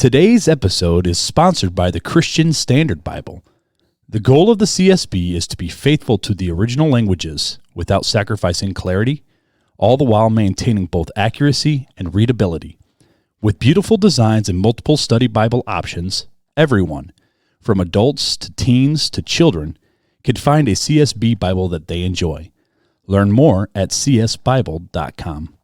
Today's episode is sponsored by the Christian Standard Bible. The goal of the CSB is to be faithful to the original languages without sacrificing clarity, all the while maintaining both accuracy and readability. With beautiful designs and multiple study Bible options, everyone, from adults to teens to children, can find a CSB Bible that they enjoy. Learn more at csbible.com.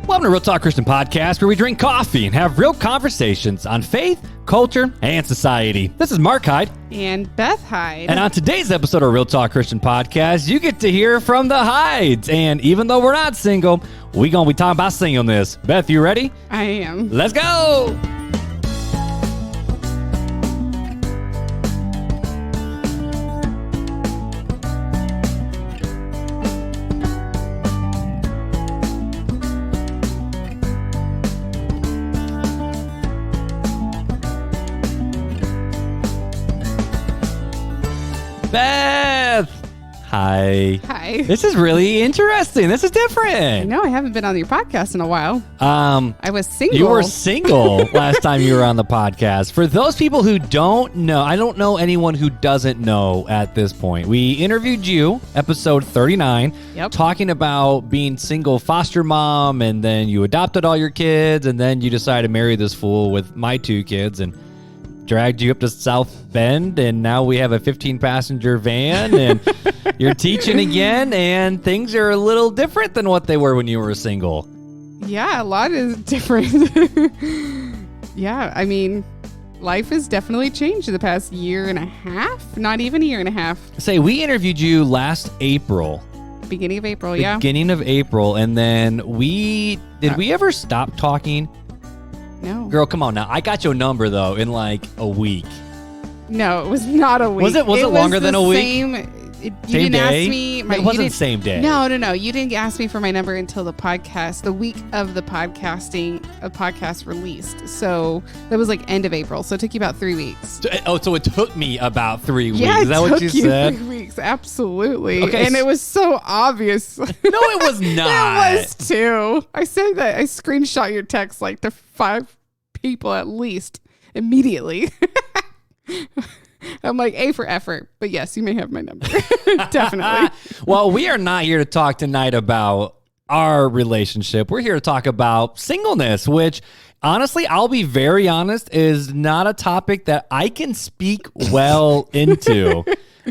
Welcome to Real Talk Christian Podcast, where we drink coffee and have real conversations on faith, culture, and society. This is Marc Hyde. And Beth Hyde. And on today's episode of Real Talk Christian Podcast, you get to hear from the Hydes. And even though we're not single, we're going to be talking about singleness. Beth, you ready? I am. Let's go! Beth! Hi. Hi. This is really interesting. This is I different. know I haven't been on your podcast in a while. I was single. You were single last time you were on the podcast. For those people who don't know, I don't know anyone who doesn't know at this point. We interviewed you, episode 39, talking about being single foster mom, and then you adopted all your kids, and then you decided to marry this fool with my two kids, and dragged you up to South Bend, and now we have a 15-passenger van, and you're teaching again, and things are a little different than what they were when you were single. Yeah, a lot is different. Yeah, I mean, life has definitely changed in the past year and a half. Not even a year and a half. Say, we interviewed you last April. Beginning of April, yeah. Beginning of April, and then we ever stop talking? No. Girl, come on now. I got your number, though, in like a week. No, it was not a week. Was it longer than a week? You Same didn't day? ask me. It wasn't the same day. No. You didn't ask me for my number until the week of the podcast released. So that was like end of April. So it took you about 3 weeks. So it took me about 3 weeks. Yeah, Is that what you said? 3 weeks, absolutely. Okay, and it was so obvious. No, it was not. It was too. I said that. I screenshot your text like to 5 people at least immediately. I'm like, A for effort. But yes, you may have my number. Definitely. Well, we are not here to talk tonight about our relationship. We're here to talk about singleness, which honestly, I'll be very honest, is not a topic that I can speak well into.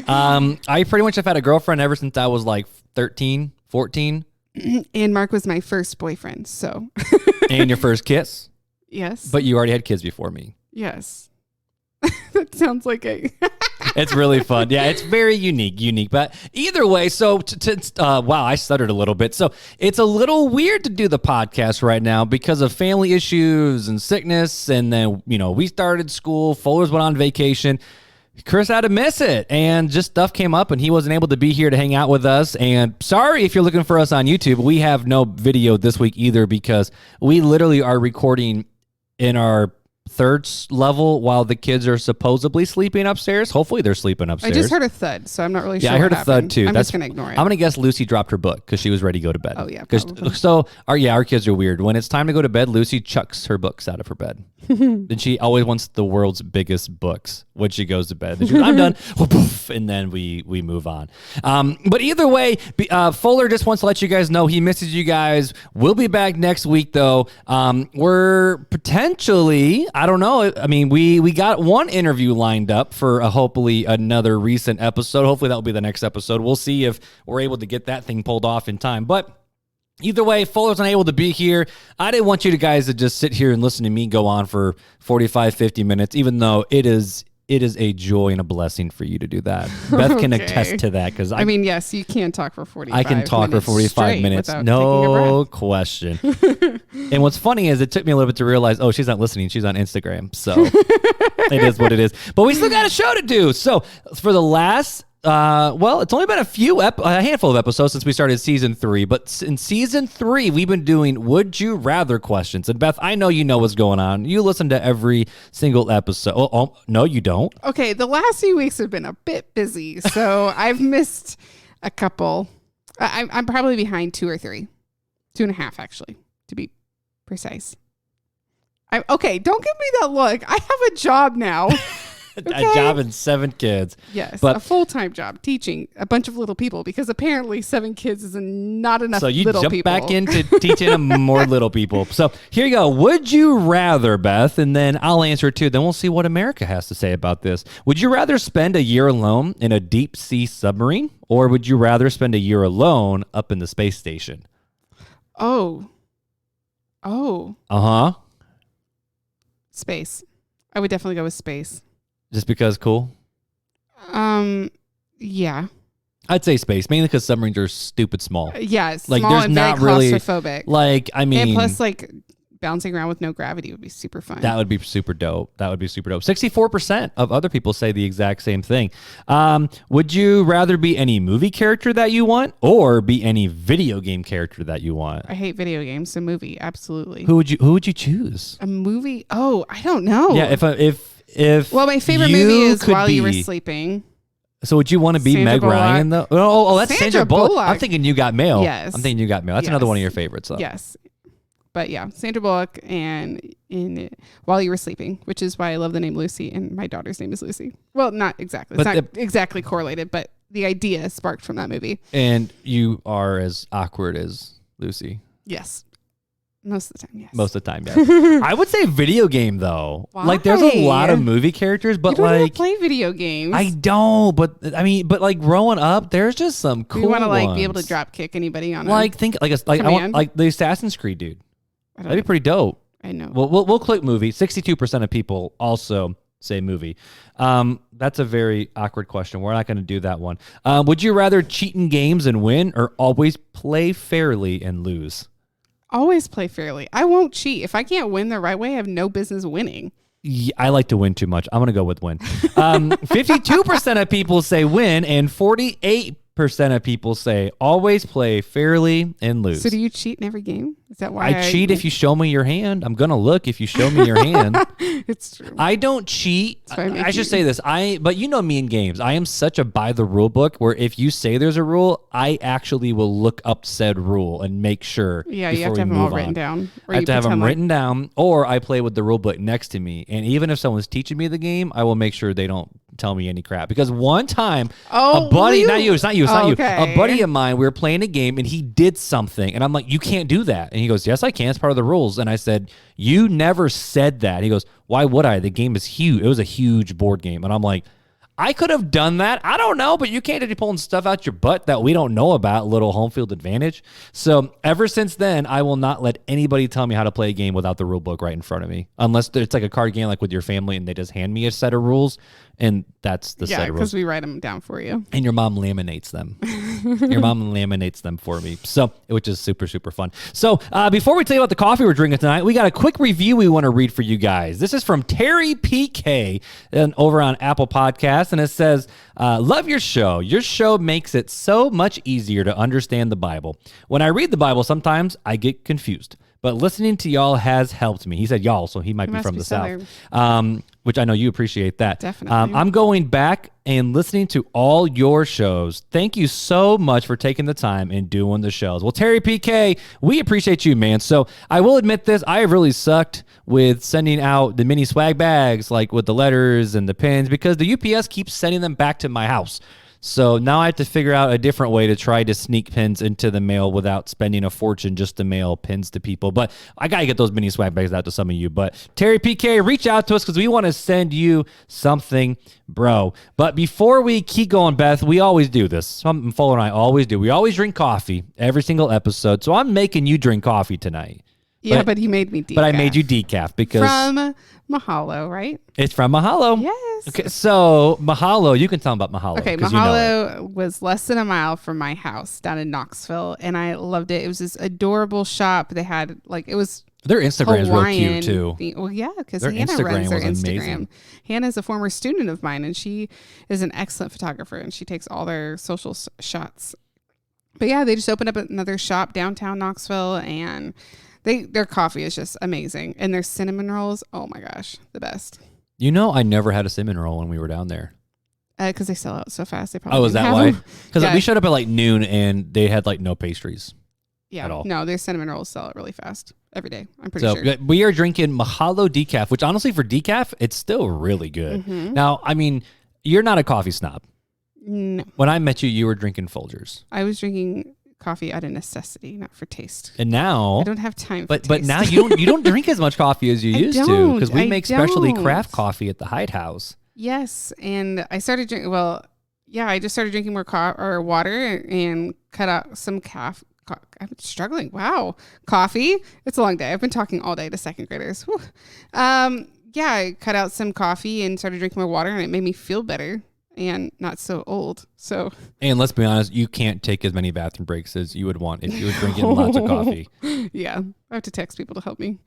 I pretty much have had a girlfriend ever since I was like 13, 14. And Marc was my first boyfriend, so. And your first kiss? Yes. But you already had kids before me. Yes. That sounds like a... It's really fun. Yeah, it's very unique. But either way, so wow, I stuttered a little bit. So it's a little weird to do the podcast right now because of family issues and sickness. And then, we started school. Fuller's went on vacation. Chris had to miss it, and just stuff came up, and he wasn't able to be here to hang out with us. And sorry if you're looking for us on YouTube. We have no video this week either because we literally are recording in our third level while the kids are supposedly sleeping upstairs. Hopefully they're sleeping upstairs. I just heard a thud, so I'm not really sure. Yeah, I heard what a thud happened. too. I'm just going to ignore it. I'm going to guess Lucy dropped her book because she was ready to go to bed. Oh, yeah, probably. So our kids are weird. When it's time to go to bed, Lucy chucks her books out of her bed. Then she always wants the world's biggest books when she goes to bed. Then she goes, I'm done. And then we move on. But either way, Fuller just wants to let you guys know he misses you guys. We'll be back next week, though. We're potentially, I don't know. I mean, we got one interview lined up for hopefully another recent episode. Hopefully that will be the next episode. We'll see if we're able to get that thing pulled off in time. But either way, Fuller's unable to be here. I didn't want you guys to just sit here and listen to me go on for 45, 50 minutes, even though it is a joy and a blessing for you to do that. Beth can attest to that because I mean, yes, you can talk for 45 minutes. I can talk for 45 minutes. No question. And what's funny is it took me a little bit to realize, oh, she's not listening. She's on Instagram. So it is what it is. But we still got a show to do. So for the last Well, it's only been a handful of episodes since we started season 3, but in season 3, we've been doing Would You Rather questions. And Beth, I know you know what's going on. You listen to every single episode. Oh, no, you don't. Okay, the last few weeks have been a bit busy, so I've missed a couple. I'm probably behind 2 or 3. 2.5, actually, to be precise. Okay, don't give me that look. I have a job now. Okay. A job and 7 kids. Yes, but a full-time job teaching a bunch of little people because apparently 7 kids is not enough so you little jump people. back into teaching them more little people. So here you go. Would you rather, Beth? And then I'll answer it too. Then we'll see what America has to say about this. Would you rather spend a year alone in a deep sea submarine, or would you rather spend a year alone up in the space station? Oh. Uh-huh. Space. I would definitely go with space. Just because cool? Yeah. I'd say space, mainly because submarines are stupid small. Yeah, Like, small there's and not very really- claustrophobic. Like, I mean... And plus, like, bouncing around with no gravity would be super fun. That would be super dope. 64% of other people say the exact same thing. Would you rather be any movie character that you want, or be any video game character that you want? I hate video games, so movie, absolutely. Who would you choose? A movie? Oh, I don't know. Yeah, if well, my favorite you movie is could While You Were be- Sleeping. So would you want to be Sandra Meg Bullock. Ryan though? Oh, that's Sandra Bullock. I'm thinking You Got Mail. Yes. I'm thinking You Got Mail. That's another one of your favorites though. Yes. But yeah, Sandra Bullock and in While You Were Sleeping, which is why I love the name Lucy, and my daughter's name is Lucy. Well, not exactly. It's But not exactly correlated, but the idea sparked from that movie. And you are as awkward as Lucy. Yes. Most of the time, yes. Most of the time, yes. I would say video game though. Why? Like there's a lot of movie characters, but you don't even like play video games. I don't, but like growing up, there's just some cool You want to like ones. be able to drop kick anybody on like think like I want command? like the Assassin's Creed dude. I don't That'd be pretty dope. I know. Well, we'll click movie. 62% of people also say movie. That's a very awkward question. We're not going to do that one. Would you rather cheat in games and win, or always play fairly and lose? Always play fairly. I won't cheat. If I can't win the right way, I have no business winning. Yeah, I like to win too much. I'm going to go with win. 52% of people say win, and 48% of people say always play fairly and lose. So do you cheat in every game? Is that why I cheat if you show me your hand. I'm going to look if you show me your hand. It's true. I don't cheat. That's why I make I should you. say this. But you know me in games. I am such a by the rule book where if you say there's a rule, I actually will look up said rule and make sure. Yeah, you have before to have we them all move written on. down. Or I have you to have them pretend like- written down, or I play with the rule book next to me. And even if someone's teaching me the game, I will make sure they don't tell me any crap. Because one time, Oh, a buddy, will not you, it's not you, it's Oh, not you. okay. A buddy of mine, we were playing a game and he did something. And I'm like, you can't do that. And he goes, yes, I can. It's part of the rules. And I said, you never said that. He goes, why would I? The game is huge. It was a huge board game. And I'm like, I could have done that. I don't know, but you can't be pulling stuff out your butt that we don't know about, little home field advantage. So ever since then, I will not let anybody tell me how to play a game without the rule book right in front of me. Unless it's like a card game like with your family and they just hand me a set of rules. And that's the set Yeah, of rules. because we write them down for you. And your mom laminates them. Your mom laminates them for me. So, which is super, super fun. So, before we tell you about the coffee we're drinking tonight, we got a quick review we want to read for you guys. This is from Terry PK over on Apple Podcasts. And it says, love your show. Your show makes it so much easier to understand the Bible. When I read the Bible, sometimes I get confused. But listening to y'all has helped me. He said y'all, so he might be must from be the Southern. South. Which I know you appreciate that. Definitely. I'm going back and listening to all your shows. Thank you so much for taking the time and doing the shows. Well, Terry PK, we appreciate you, man. So I will admit this. I have really sucked with sending out the mini swag bags, like with the letters and the pins, because the UPS keeps sending them back to my house. So now I have to figure out a different way to try to sneak pins into the mail without spending a fortune just to mail pins to people. But I got to get those mini swag bags out to some of you. But Terry PK, reach out to us because we want to send you something, bro. But before we keep going, Beth, we always do this. Something Fuller and I always do. We always drink coffee every single episode. So I'm making you drink coffee tonight. Yeah, but you made me decaf. But I made you decaf because From Mahalo, right? it's from Mahalo. Yes. Okay, so Mahalo, you can tell them about Mahalo. Okay, 'cause you know it. Mahalo was less than a mile from my house down in Knoxville, and I loved it. It was this adorable shop. They had, like, it was Their Instagram is real cute too. Well, yeah, because Their Hannah Instagram runs their was Instagram. amazing. Hannah's a former student of mine, and she is an excellent photographer, and she takes all their social shots. But yeah, they just opened up another shop downtown Knoxville, and their coffee is just amazing, and their cinnamon rolls, oh my gosh, the best. You know, I never had a cinnamon roll when we were down there. Because they sell out so fast. They probably Oh, is didn't that have why? them. Because Yeah. we showed up at like noon and they had like no pastries. Yeah, at all. no, their cinnamon rolls sell out really fast every day. I'm pretty So sure. we are drinking Mahalo decaf, which honestly for decaf, it's still really good. Mhm. Now, I mean, you're not a coffee snob. No, When I met you, you were drinking Folgers. I was drinking coffee out of necessity, not for taste. And now, I don't have time. but for taste. now you don't drink as much coffee as you I used to don't. because we I make specialty don't. craft coffee at the Hyde House. Yes, and I started drinking. Well, yeah, I just started drinking more water and cut out some I'm struggling. Wow, coffee. It's a long day. I've been talking all day to second graders. Whew. Yeah, I cut out some coffee and started drinking more water, and it made me feel better and not so old. So, And let's be honest, you can't take as many bathroom breaks as you would want if you were drinking lots of coffee. yeah, I have to text people to help me.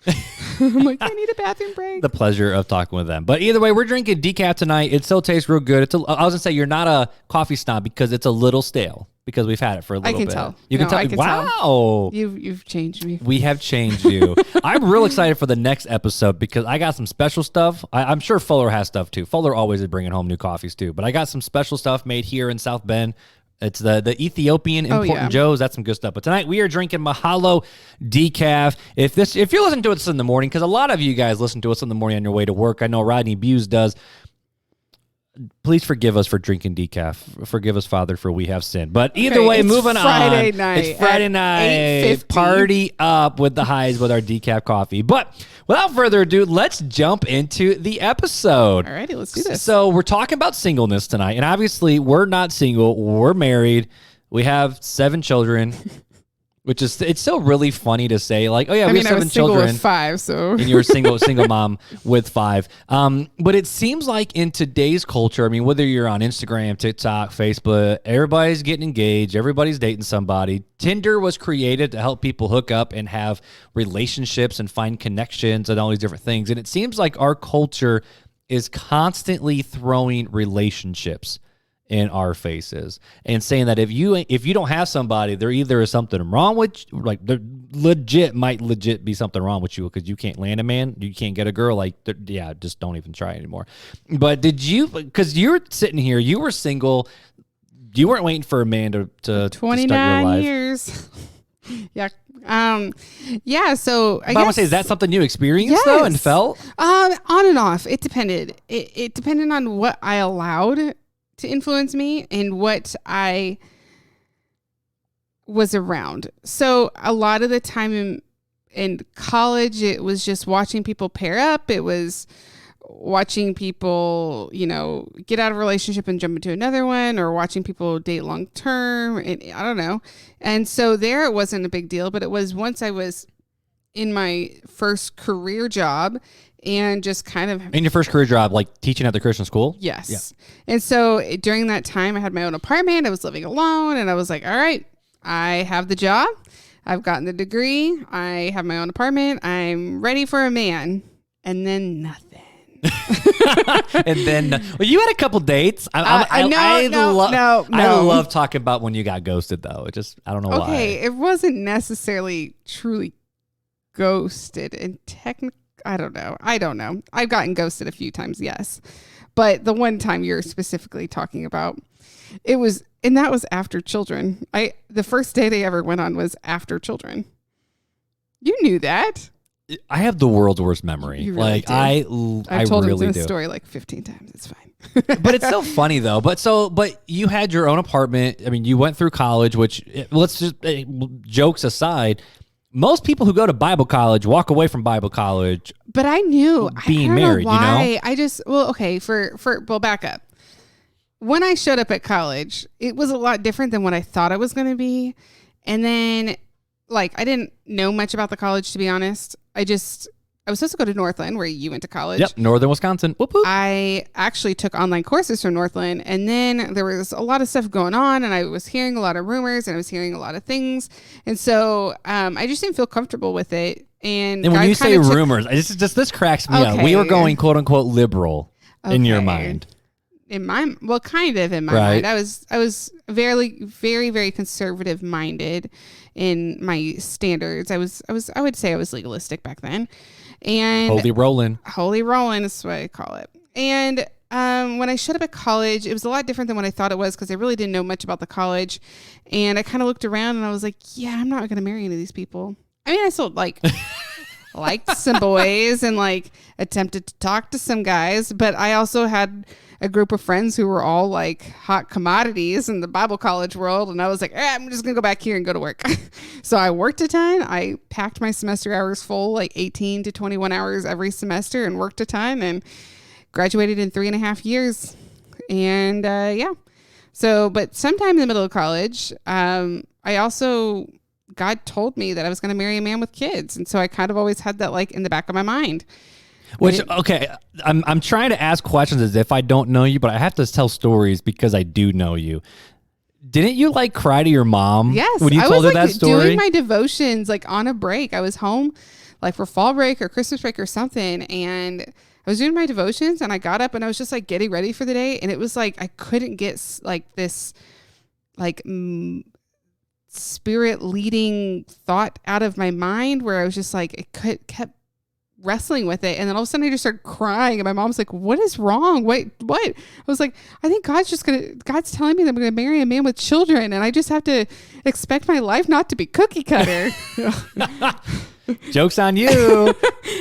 I'm like, I need a bathroom break. The pleasure of talking with them. But either way, we're drinking decaf tonight. It still tastes real good. I was gonna say you're not a coffee snob because it's a little stale because we've had it for a little bit. I can tell. You can No, tell. I can Wow. tell. You've changed me. We have changed you. I'm real excited for the next episode because I got some special stuff. I'm sure Fuller has stuff too. Fuller always is bringing home new coffees too. But I got some special stuff made here in South Bend. It's the Ethiopian Important Joe's. That's some good stuff. But tonight we are drinking Mahalo decaf. If you're listening to us in the morning, because a lot of you guys listen to us in the morning on your way to work. I know Rodney Buse does. Please forgive us for drinking decaf. Forgive us, Father, for we have sinned. But either way, it's moving Friday on. night It's Friday at night. 8:50. Party up with the highs with our decaf coffee. But without further ado, let's jump into the episode. All righty, let's do this. So we're talking about singleness tonight. And obviously, we're not single. We're married. We have 7 children. Which is, it's still really funny to say, like, oh yeah, we have 7 I was single children. with 5, so And you're a single mom with 5. But it seems like in today's culture, I mean, whether you're on Instagram, TikTok, Facebook, everybody's getting engaged, everybody's dating somebody. Tinder was created to help people hook up and have relationships and find connections and all these different things. And it seems like our culture is constantly throwing relationships in our faces and saying that if you don't have somebody, there either is something wrong with you, like there might legit be something wrong with you because you can't land a man, you can't get a girl, like yeah, just don't even try anymore. But because you're sitting here, you were single, you weren't waiting for a man to start your 29 life. years. Yeah. Yeah, so I But I want guess to say, is that something you experienced though and Yes. felt? on and off. It depended. It depended on what I allowed to influence me and what I was around. So a lot of the time in college, it was just watching people pair up. It was watching people, get out of a relationship and jump into another one, or watching people date long term. And I don't know. And so there, it wasn't a big deal, but it was once I was in my first career job and just kind of In your first career job, like teaching at the Christian school? Yes. Yeah. And so during that time, I had my own apartment. I was living alone, and I was like, all right, I have the job. I've gotten the degree. I have my own apartment. I'm ready for a man. And then nothing. And then, well, you had a couple dates. I love talking about when you got ghosted, though. I don't know why. Okay, it wasn't necessarily truly ghosted. And technically, I don't know. I've gotten ghosted a few times, yes. But the one time you're specifically talking about, that was after children. The first date I ever went on was after children. You knew that. I have the world's worst memory. You really do. I told really him do. this story like 15 times. It's fine. But it's so funny though. But you had your own apartment. I mean, you went through college, which let's just jokes aside. Most people who go to Bible college walk away from Bible college. But I knew being I don't married, know why. I just back up. When I showed up at college, it was a lot different than what I thought it was going to be. And then I didn't know much about the college, to be honest. I just I was supposed to go to Northland, where you went to college. Yep, Northern Wisconsin. Whoop, whoop. I actually took online courses from Northland, and then there was a lot of stuff going on, and I was hearing a lot of rumors, and I was hearing a lot of things, and so I just didn't feel comfortable with it. And when you say rumors, this cracks me up. We were going quote unquote liberal in your mind. Kind of in my mind. I was very, very, very conservative minded in my standards. I would say I was legalistic back then. And holy rolling is what I call it. And when I showed up at college, it was a lot different than what I thought it was, because I really didn't know much about the college. And I kind of looked around and I was like, yeah, I'm not going to marry any of these people. I mean, I still liked some boys and like attempted to talk to some guys, but I also had a group of friends who were all like hot commodities in the Bible college world. And I was like, I'm just going to go back here and go to work. So I worked a ton. I packed my semester hours full, like 18 to 21 hours every semester, and worked a ton, and graduated in 3.5 years. And so, but sometime in the middle of college, God told me that I was going to marry a man with kids. And so I kind of always had that like in the back of my mind. I'm trying to ask questions as if I don't know you, but I have to tell stories because I do know you. Didn't you like cry to your mom? Yes. When you told her that story? I was doing my devotions like on a break. I was home like for fall break or Christmas break or something. And I was doing my devotions, and I got up and I was just like getting ready for the day. And it was like, I couldn't get like this like spirit leading thought out of my mind, where I was just like, it kept wrestling with it. And then all of a sudden I just started crying, and my mom's like, what is wrong? What? I was like, I think God's telling me that I'm going to marry a man with children, and I just have to expect my life not to be cookie cutter. Joke's on you. I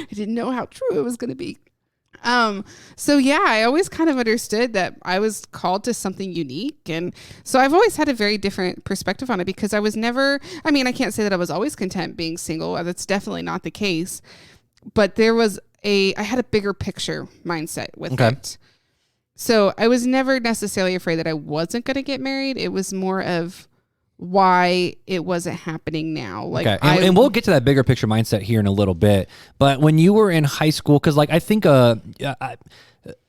didn't know how true it was going to be. So yeah, I always kind of understood that I was called to something unique. And so I've always had a very different perspective on it, because I can't say that I was always content being single. That's definitely not the case. But I had a bigger picture mindset with it. So I was never necessarily afraid that I wasn't going to get married. It was more of why it wasn't happening now. Like, okay. And we'll get to that bigger picture mindset here in a little bit. But when you were in high school, because like I think I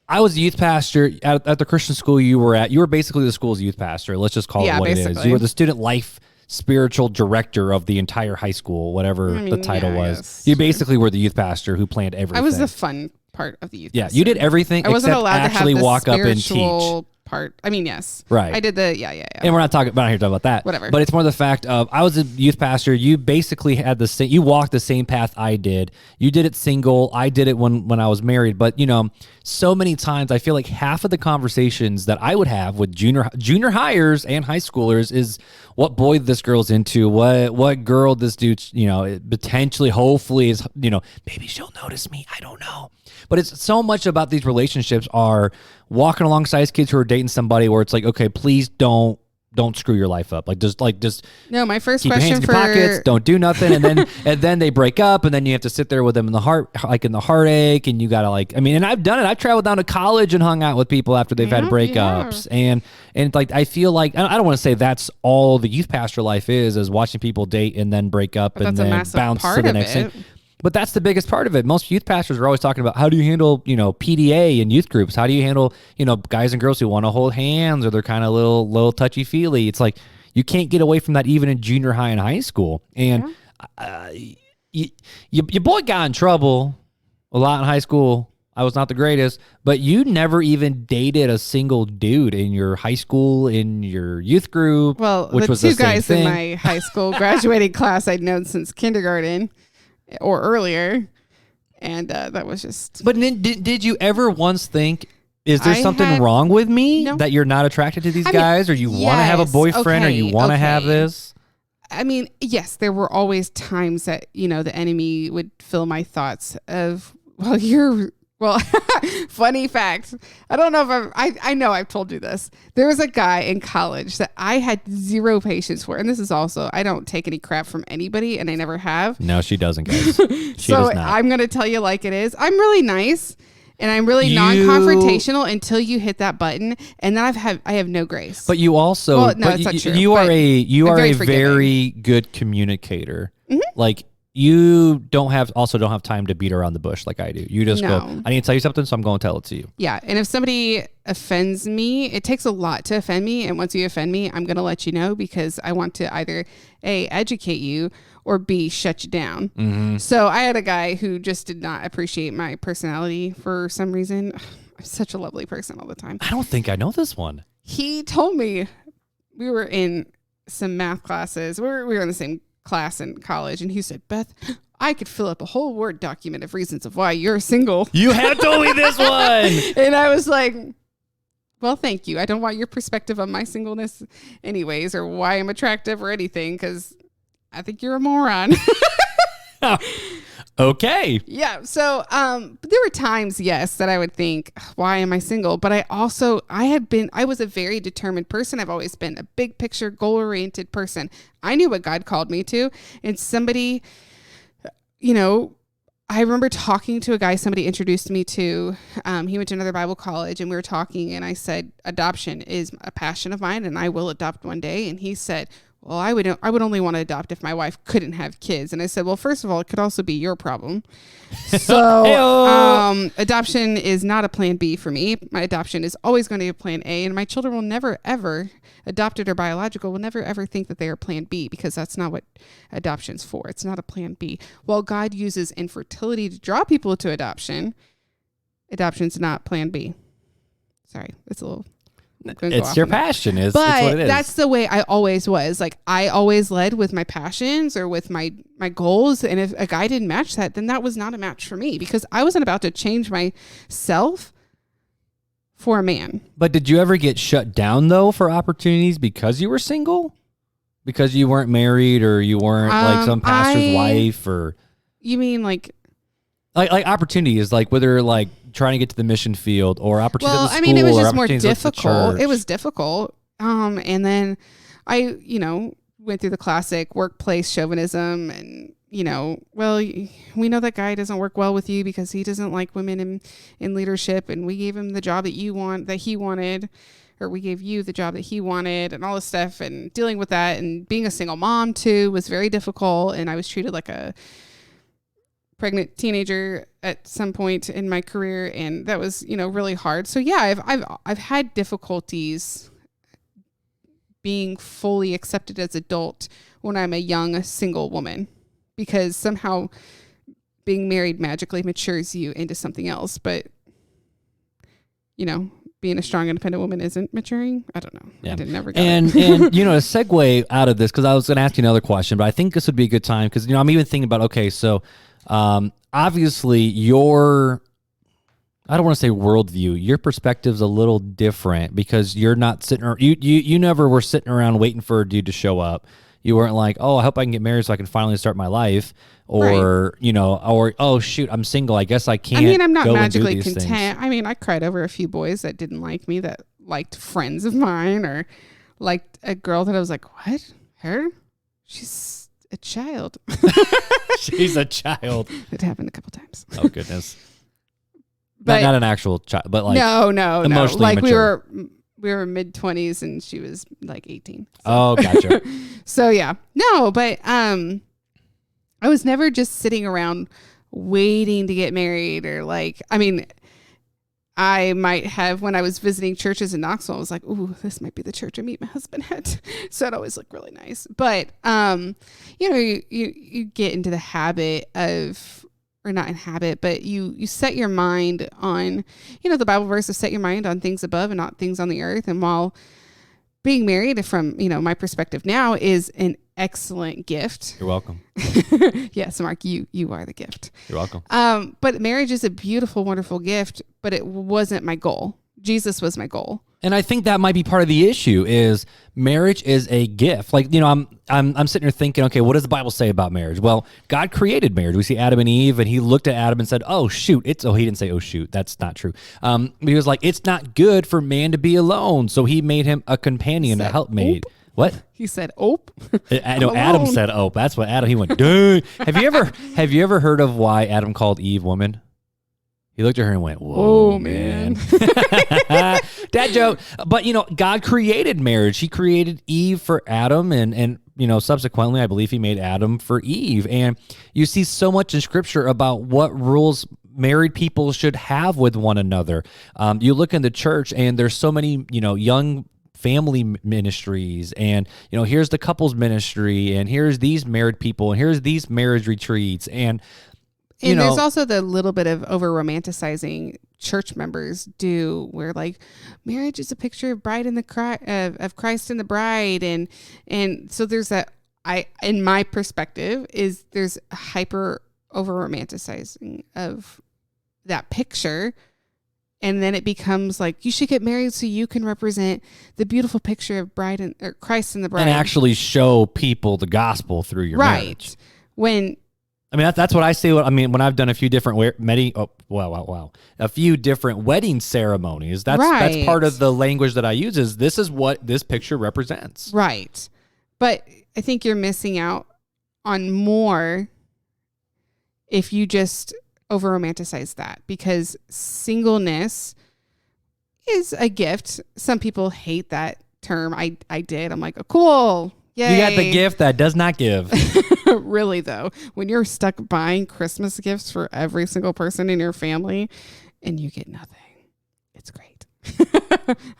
was a youth pastor at the Christian school you were at. You were basically the school's youth pastor. Let's just call it what it is. You were the student life spiritual director of the entire high school, whatever the title was. You basically were the youth pastor who planned everything. I was the fun part of the youth pastor. You did everything. I wasn't allowed to have the walk up and teach. Part. I mean, yes. Right. I did the, And we're not here to talk about that. Whatever. But it's more the fact of, I was a youth pastor. You basically had you walked the same path I did. You did it single. I did it when I was married. But, so many times I feel like half of the conversations that I would have with junior hires and high schoolers is what boy this girl's into, what girl this dude, potentially, hopefully is, maybe she'll notice me. I don't know. But it's so much about these relationships are walking alongside kids who are dating somebody where it's like, okay, please don't screw your life up. Just no. My first keep question your hands in your pockets, don't do nothing, and then they break up, and then you have to sit there with them in the heartache, and you gotta and I've done it. I've traveled down to college and hung out with people after they've had breakups, and I feel like I don't want to say that's all the youth pastor life is watching people date and then break up and then bounce to the next thing. But that's the biggest part of it. Most youth pastors are always talking about how do you handle, PDA in youth groups? How do you handle, guys and girls who want to hold hands or they're kind of little touchy-feely? It's like you can't get away from that even in junior high and high school. And your boy got in trouble a lot in high school. I was not the greatest, but you never even dated a single dude in your high school, in your youth group. Well, which was two the same guys thing. in my high school graduating class I'd known since kindergarten or earlier, and that was just. But did you ever once think, is there something wrong with me that you're not attracted to these guys, or you want to have a boyfriend, or you want to have this? I mean, yes, there were always times that the enemy would fill my thoughts of, well, funny fact. I don't know if I know I've told you this. There was a guy in college that I had zero patience for. And this is also, I don't take any crap from anybody, and I never have. No, she doesn't, guys. She does not. I'm going to tell you like it is. I'm really nice, and I'm really non-confrontational until you hit that button. And then I have no grace. But you also, that's not true. You are a very very good communicator. Mm-hmm. Like, you don't have time to beat around the bush like I do. You just go, I need to tell you something, so I'm going to tell it to you. Yeah. And if somebody offends me, it takes a lot to offend me. And once you offend me, I'm going to let you know because I want to either A, educate you, or B, shut you down. Mm-hmm. So I had a guy who just did not appreciate my personality for some reason. I'm such a lovely person all the time. I don't think I know this one. He told me, we were in some math classes. We were in the same class in college. And he said, Beth, I could fill up a whole Word document of reasons of why you're single. You have told me this one. And I was like, well, thank you. I don't want your perspective on my singleness anyways, or why I'm attractive or anything, because I think you're a moron. Okay. Yeah. So there were times, yes, that I would think, why am I single? But I was a very determined person. I've always been a big picture, goal oriented person. I knew what God called me to. And somebody, I remember talking to a guy somebody introduced me to. He went to another Bible college and we were talking and I said, adoption is a passion of mine and I will adopt one day. And he said, well, I would only want to adopt if my wife couldn't have kids. And I said, well, first of all, it could also be your problem. So adoption is not a plan B for me. My adoption is always going to be a plan A. And my children will never, ever, adopted or biological, will never, ever think that they are plan B because that's not what adoption's for. It's not a plan B. While God uses infertility to draw people to adoption, adoption's not plan B. Sorry, it's a little... It's your passion. It's what it is. That's the way I always was. Like I always led with my passions or with my goals. And if a guy didn't match that, then that was not a match for me because I wasn't about to change myself for a man. But did you ever get shut down though for opportunities because you were single? Because you weren't married or you weren't like some pastor's wife or... You mean like opportunities, like whether like trying to get to the mission field or opportunities at the school. It was just more difficult. It was difficult. And then I, went through the classic workplace chauvinism and, we know that guy doesn't work well with you because he doesn't like women in leadership. And we gave him the job that he wanted, or we gave you the job that he wanted and all this stuff, and dealing with that and being a single mom too was very difficult. And I was treated like a pregnant teenager at some point in my career, and that was really hard. So yeah, I've had difficulties being fully accepted as adult when I'm a young single woman, because somehow being married magically matures you into something else. But being a strong independent woman isn't maturing. I don't know. Yeah. I didn't never got and it. and to segue out of this, because I was going to ask you another question, but I think this would be a good time because I'm even thinking about, okay, so obviously your, I don't want to say worldview, your perspective's a little different because you're not sitting around, you never were sitting around waiting for a dude to show up. You weren't like, oh, I hope I can get married so I can finally start my life, or right. Or oh shoot, I'm single, I guess I can't. I mean, I'm not go magically and do these content. things. I mean, I cried over a few boys that didn't like me, that liked friends of mine, or liked a girl that I was like, what? Her? She's a child. She's a child. It happened a couple times. Oh goodness. But not an actual child, but like no. emotionally Like mature. we were mid-20s and she was like 18. So. Oh, gotcha. So yeah, no, but I was never just sitting around waiting to get married, or like, I mean, I might have, when I was visiting churches in Knoxville, I was like, ooh, this might be the church I meet my husband at. So it always looked really nice. But, you get into the habit of, or not in habit, but you set your mind on, the Bible verse is set your mind on things above and not things on the earth. And while being married, from, my perspective now, is an excellent gift. You're welcome. Yes, Mark, you are the gift. You're welcome. But marriage is a beautiful, wonderful gift, but it wasn't my goal. Jesus was my goal. And I think that might be part of the issue is marriage is a gift. Like, I'm sitting here thinking, okay, what does the Bible say about marriage? Well, God created marriage. We see Adam and Eve, and he looked at Adam and said, oh, shoot. He didn't say, oh, shoot. That's not true. He was like, it's not good for man to be alone. So he made him a companion, a helpmate. Oop. What? He said, "Ope." No, Adam said, "Ope." That's what Adam. He went, "Dude." Have you ever heard of why Adam called Eve woman? He looked at her and went, "Whoa, man." Dad joke. But, God created marriage. He created Eve for Adam and subsequently, I believe he made Adam for Eve. And you see so much in Scripture about what rules married people should have with one another. You look in the church and there's so many, young family ministries and, here's the couples ministry and here's these married people and here's these marriage retreats. And there's also the little bit of over romanticizing church members do, where like marriage is a picture of bride and of Christ and the bride, and so there's that. In my perspective, there's a hyper over romanticizing of that picture, and then it becomes like you should get married so you can represent the beautiful picture of or Christ and the bride, and actually show people the gospel through your marriage. When that's what I say. When I've done a few different a few different wedding ceremonies. That's part of the language that I use. This is what this picture represents. Right, but I think you're missing out on more if you just over romanticize that, because singleness is a gift. Some people hate that term. I did. I'm like, oh, cool. Yay. You got the gift that does not give. Really, though, when you're stuck buying Christmas gifts for every single person in your family and you get nothing, it's great.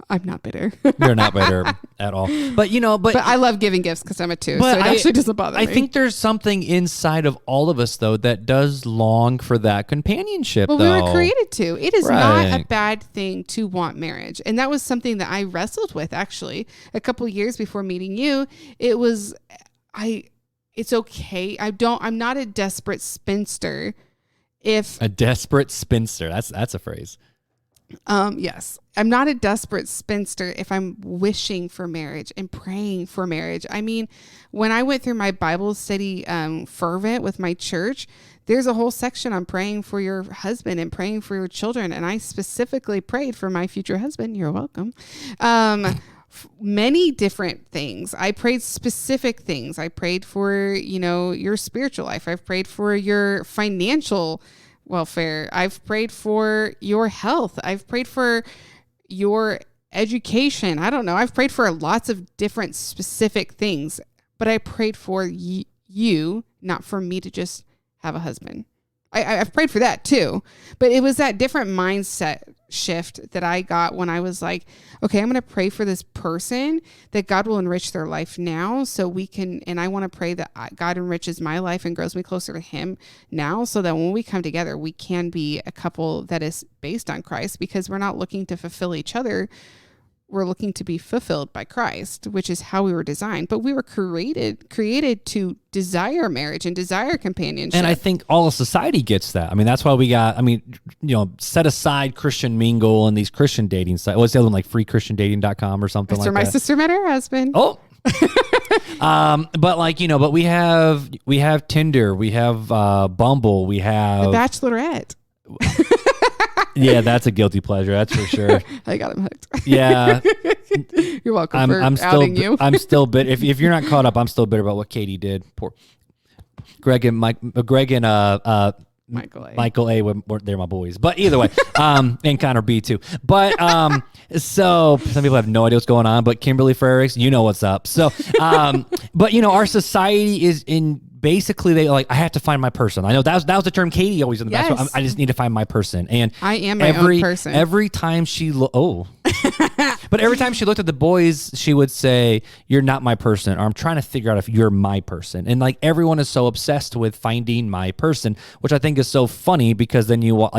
I'm not bitter. You're not bitter at all. But I love giving gifts because I'm a 2, so it actually doesn't bother me. I think there's something inside of all of us, though, that does long for that companionship. Well, we were created to. It is not a bad thing to want marriage. And that was something that I wrestled with, actually, a couple years before meeting you. It's okay. I'm not a desperate spinster. A desperate spinster. That's a phrase. Yes. I'm not a desperate spinster if I'm wishing for marriage and praying for marriage. I mean, when I went through my Bible study fervent with my church, there's a whole section on praying for your husband and praying for your children. And I specifically prayed for my future husband. You're welcome. Many different things. I prayed specific things. I prayed for, your spiritual life. I've prayed for your financial welfare. I've prayed for your health. I've prayed for your education. I don't know. I've prayed for lots of different specific things, but I prayed for you, not for me to just have a husband. I've prayed for that too, but it was that different mindset shift that I got when I was like, okay, I'm going to pray for this person that God will enrich their life now so we can, and I want to pray that God enriches my life and grows me closer to him now so that when we come together, we can be a couple that is based on Christ, because we're not looking to fulfill each other. We're looking to be fulfilled by Christ, which is how we were designed. But we were created to desire marriage and desire companionship. And I think all of society gets that. That's why we got, set aside Christian Mingle and these Christian dating sites. What's the other one, like freechristiandating.com or something like that? My sister met her husband. Oh. But we have Tinder, we have Bumble, we have The Bachelorette. Yeah, that's a guilty pleasure. That's for sure. I got him hooked. Yeah, you're welcome. I'm outing you. I'm still bitter. If you're not caught up, I'm still bitter about what Katie did. Poor Greg and Michael A. They're my boys. But either way, and Connor B too. But so some people have no idea what's going on. But Kimberly Frericks, you know what's up. So, but our society is in. Basically, they I have to find my person. I know that was the term Katie always in the back. I just need to find my person. And I am my own person. Every time she but every time she looked at the boys, she would say, "You're not my person," or "I'm trying to figure out if you're my person." And everyone is so obsessed with finding my person, which I think is so funny, because then you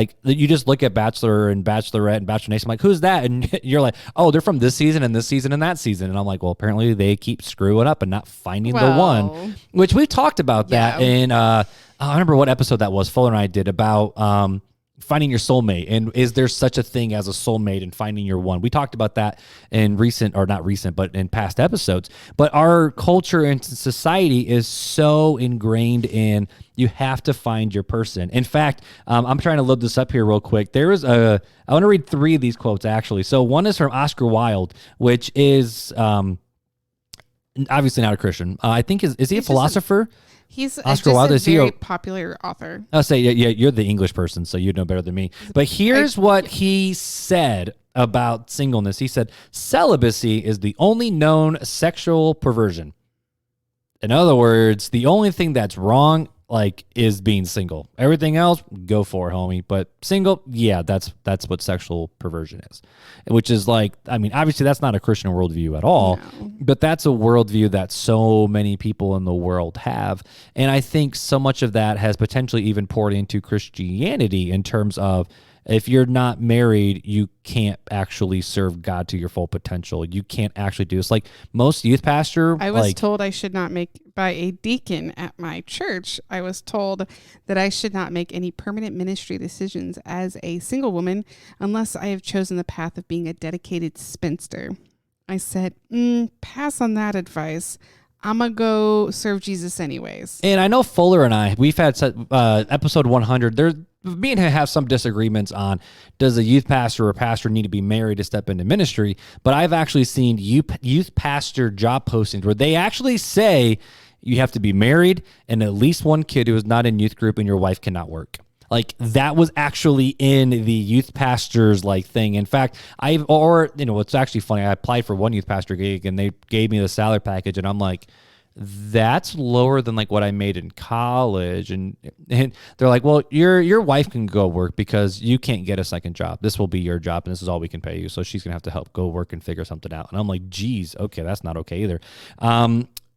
just look at Bachelor and Bachelorette and Bachelor Nation, like, who's that? And you're like, oh, they're from this season and this season and that season. And I'm like, well, apparently they keep screwing up and not finding the one, which we've talked about that in I don't remember what episode that was. Fuller and I did about finding your soulmate, and is there such a thing as a soulmate and finding your one. We talked about that in past episodes. But our culture and society is so ingrained in you have to find your person. In fact, I'm trying to load this up here real quick. I want to read 3 of these quotes actually. So one is from Oscar Wilde, which is obviously not a Christian. I think is he a philosopher? He's Oscar just Wilde, a is he very popular author. I'll say, yeah, you're the English person, so you'd know better than me. But here's what he said about singleness. He said, celibacy is the only known sexual perversion. In other words, the only thing that's wrong, is being single. Everything else, go for it, homie. But single, yeah, that's what sexual perversion is. Which is obviously that's not a Christian worldview at all, but that's a worldview that so many people in the world have. And I think so much of that has potentially even poured into Christianity in terms of, if you're not married, you can't actually serve God to your full potential. You can't actually do this. Most youth pastor. I was told I should not by a deacon at my church. I was told that I should not make any permanent ministry decisions as a single woman unless I have chosen the path of being a dedicated spinster. I said, pass on that advice. I'm going to go serve Jesus anyways. And I know Fuller and I, we've had episode 100. Me and him have some disagreements on, does a youth pastor or pastor need to be married to step into ministry? But I've actually seen youth pastor job postings where they actually say you have to be married and at least one kid who is not in youth group and your wife cannot work. That was actually in the youth pastor's thing. In fact, it's actually funny. I applied for one youth pastor gig and they gave me the salary package and I'm like, that's lower than what I made in college. And they're like, well, your wife can go work because you can't get a second job. This will be your job and this is all we can pay you. So she's going to have to help go work and figure something out. And I'm like, geez, okay, that's not okay either.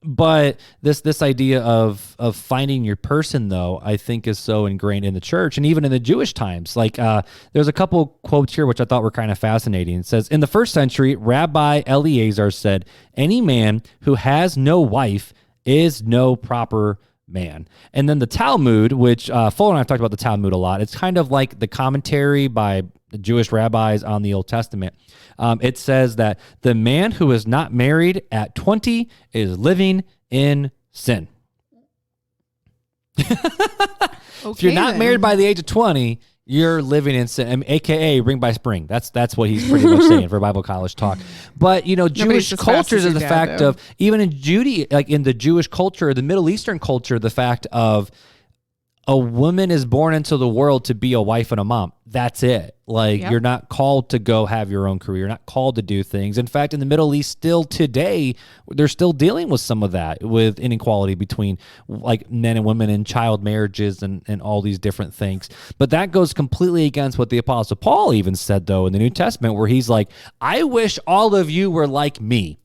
But this idea of finding your person, though, I think is so ingrained in the church and even in the Jewish times. There's a couple quotes here which I thought were kind of fascinating. It says, in the first century, Rabbi Eleazar said, any man who has no wife is no proper man. And then the Talmud, which Fuller and I have talked about the Talmud a lot. It's kind of like the commentary by the Jewish rabbis on the Old Testament. It says that the man who is not married at 20 is living in sin. If you're not married by the age of 20, you're living in sin, AKA ring by spring. That's what he's pretty much saying for Bible college talk. But Jewish cultures is the fact of, even in in the Jewish culture, the Middle Eastern culture, the fact of a woman is born into the world to be a wife and a mom. That's it. You're not called to go have your own career. You're not called to do things. In fact, in the Middle East still today, they're still dealing with some of that, with inequality between men and women and child marriages and all these different things. But that goes completely against what the Apostle Paul even said, though, in the New Testament, where he's like, I wish all of you were like me,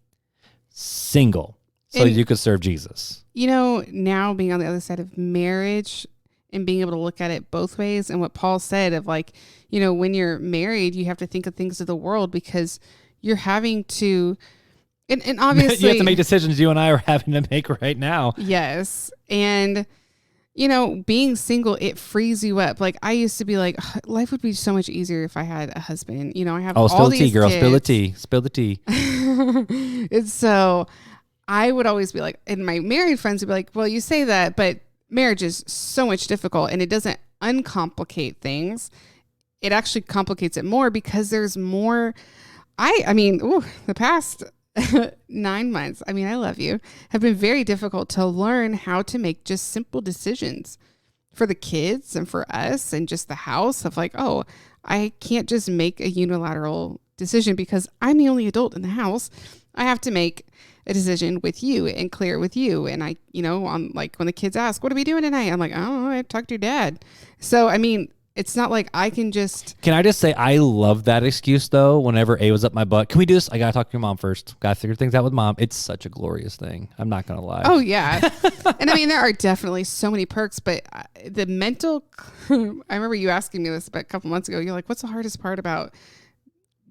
single, so you could serve Jesus. Now being on the other side of marriage and being able to look at it both ways, and what Paul said of when you're married, you have to think of things of the world because you're having to, and obviously you have to make decisions you and I are having to make right now. Yes. And, being single, it frees you up. I used to be life would be so much easier if I had a husband. I have all spill the these tea, girl. kids. Spill the tea. And so I would always be and my married friends would be like, well, you say that, but marriage is so much difficult and it doesn't uncomplicate things. It actually complicates it more because there's more. The past 9 months, I love you, have been very difficult to learn how to make just simple decisions for the kids and for us and just the house of I can't just make a unilateral decision because I'm the only adult in the house. I have to make a decision with you and clear with you. And I, on when the kids ask, what are we doing tonight? I'm like, I don't know. I talked to your dad. So, it's not I can just. Can I just say, I love that excuse though. Whenever A was up my butt, can we do this? I got to talk to your mom first. Got to figure things out with mom. It's such a glorious thing. I'm not going to lie. Oh yeah. And there are definitely so many perks, but the mental, I remember you asking me this about a couple months ago. You're like, what's the hardest part about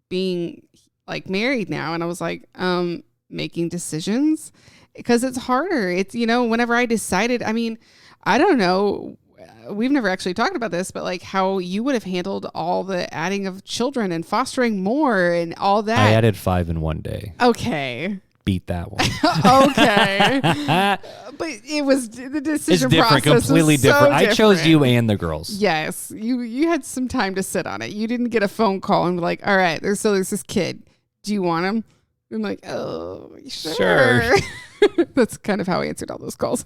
being married now? And I was like, making decisions, because it's harder. It's, whenever I decided, I don't know, we've never actually talked about this, but how you would have handled all the adding of children and fostering more and all that. I added 5 in one day. Okay. Beat that one. Okay. But it was the decision it's different, process completely was so different. I chose different. you and the girls. Yes. You had some time to sit on it. You didn't get a phone call and be like, all right, there's this kid. Do you want him? I'm like, oh, sure. That's kind of how I answered all those calls.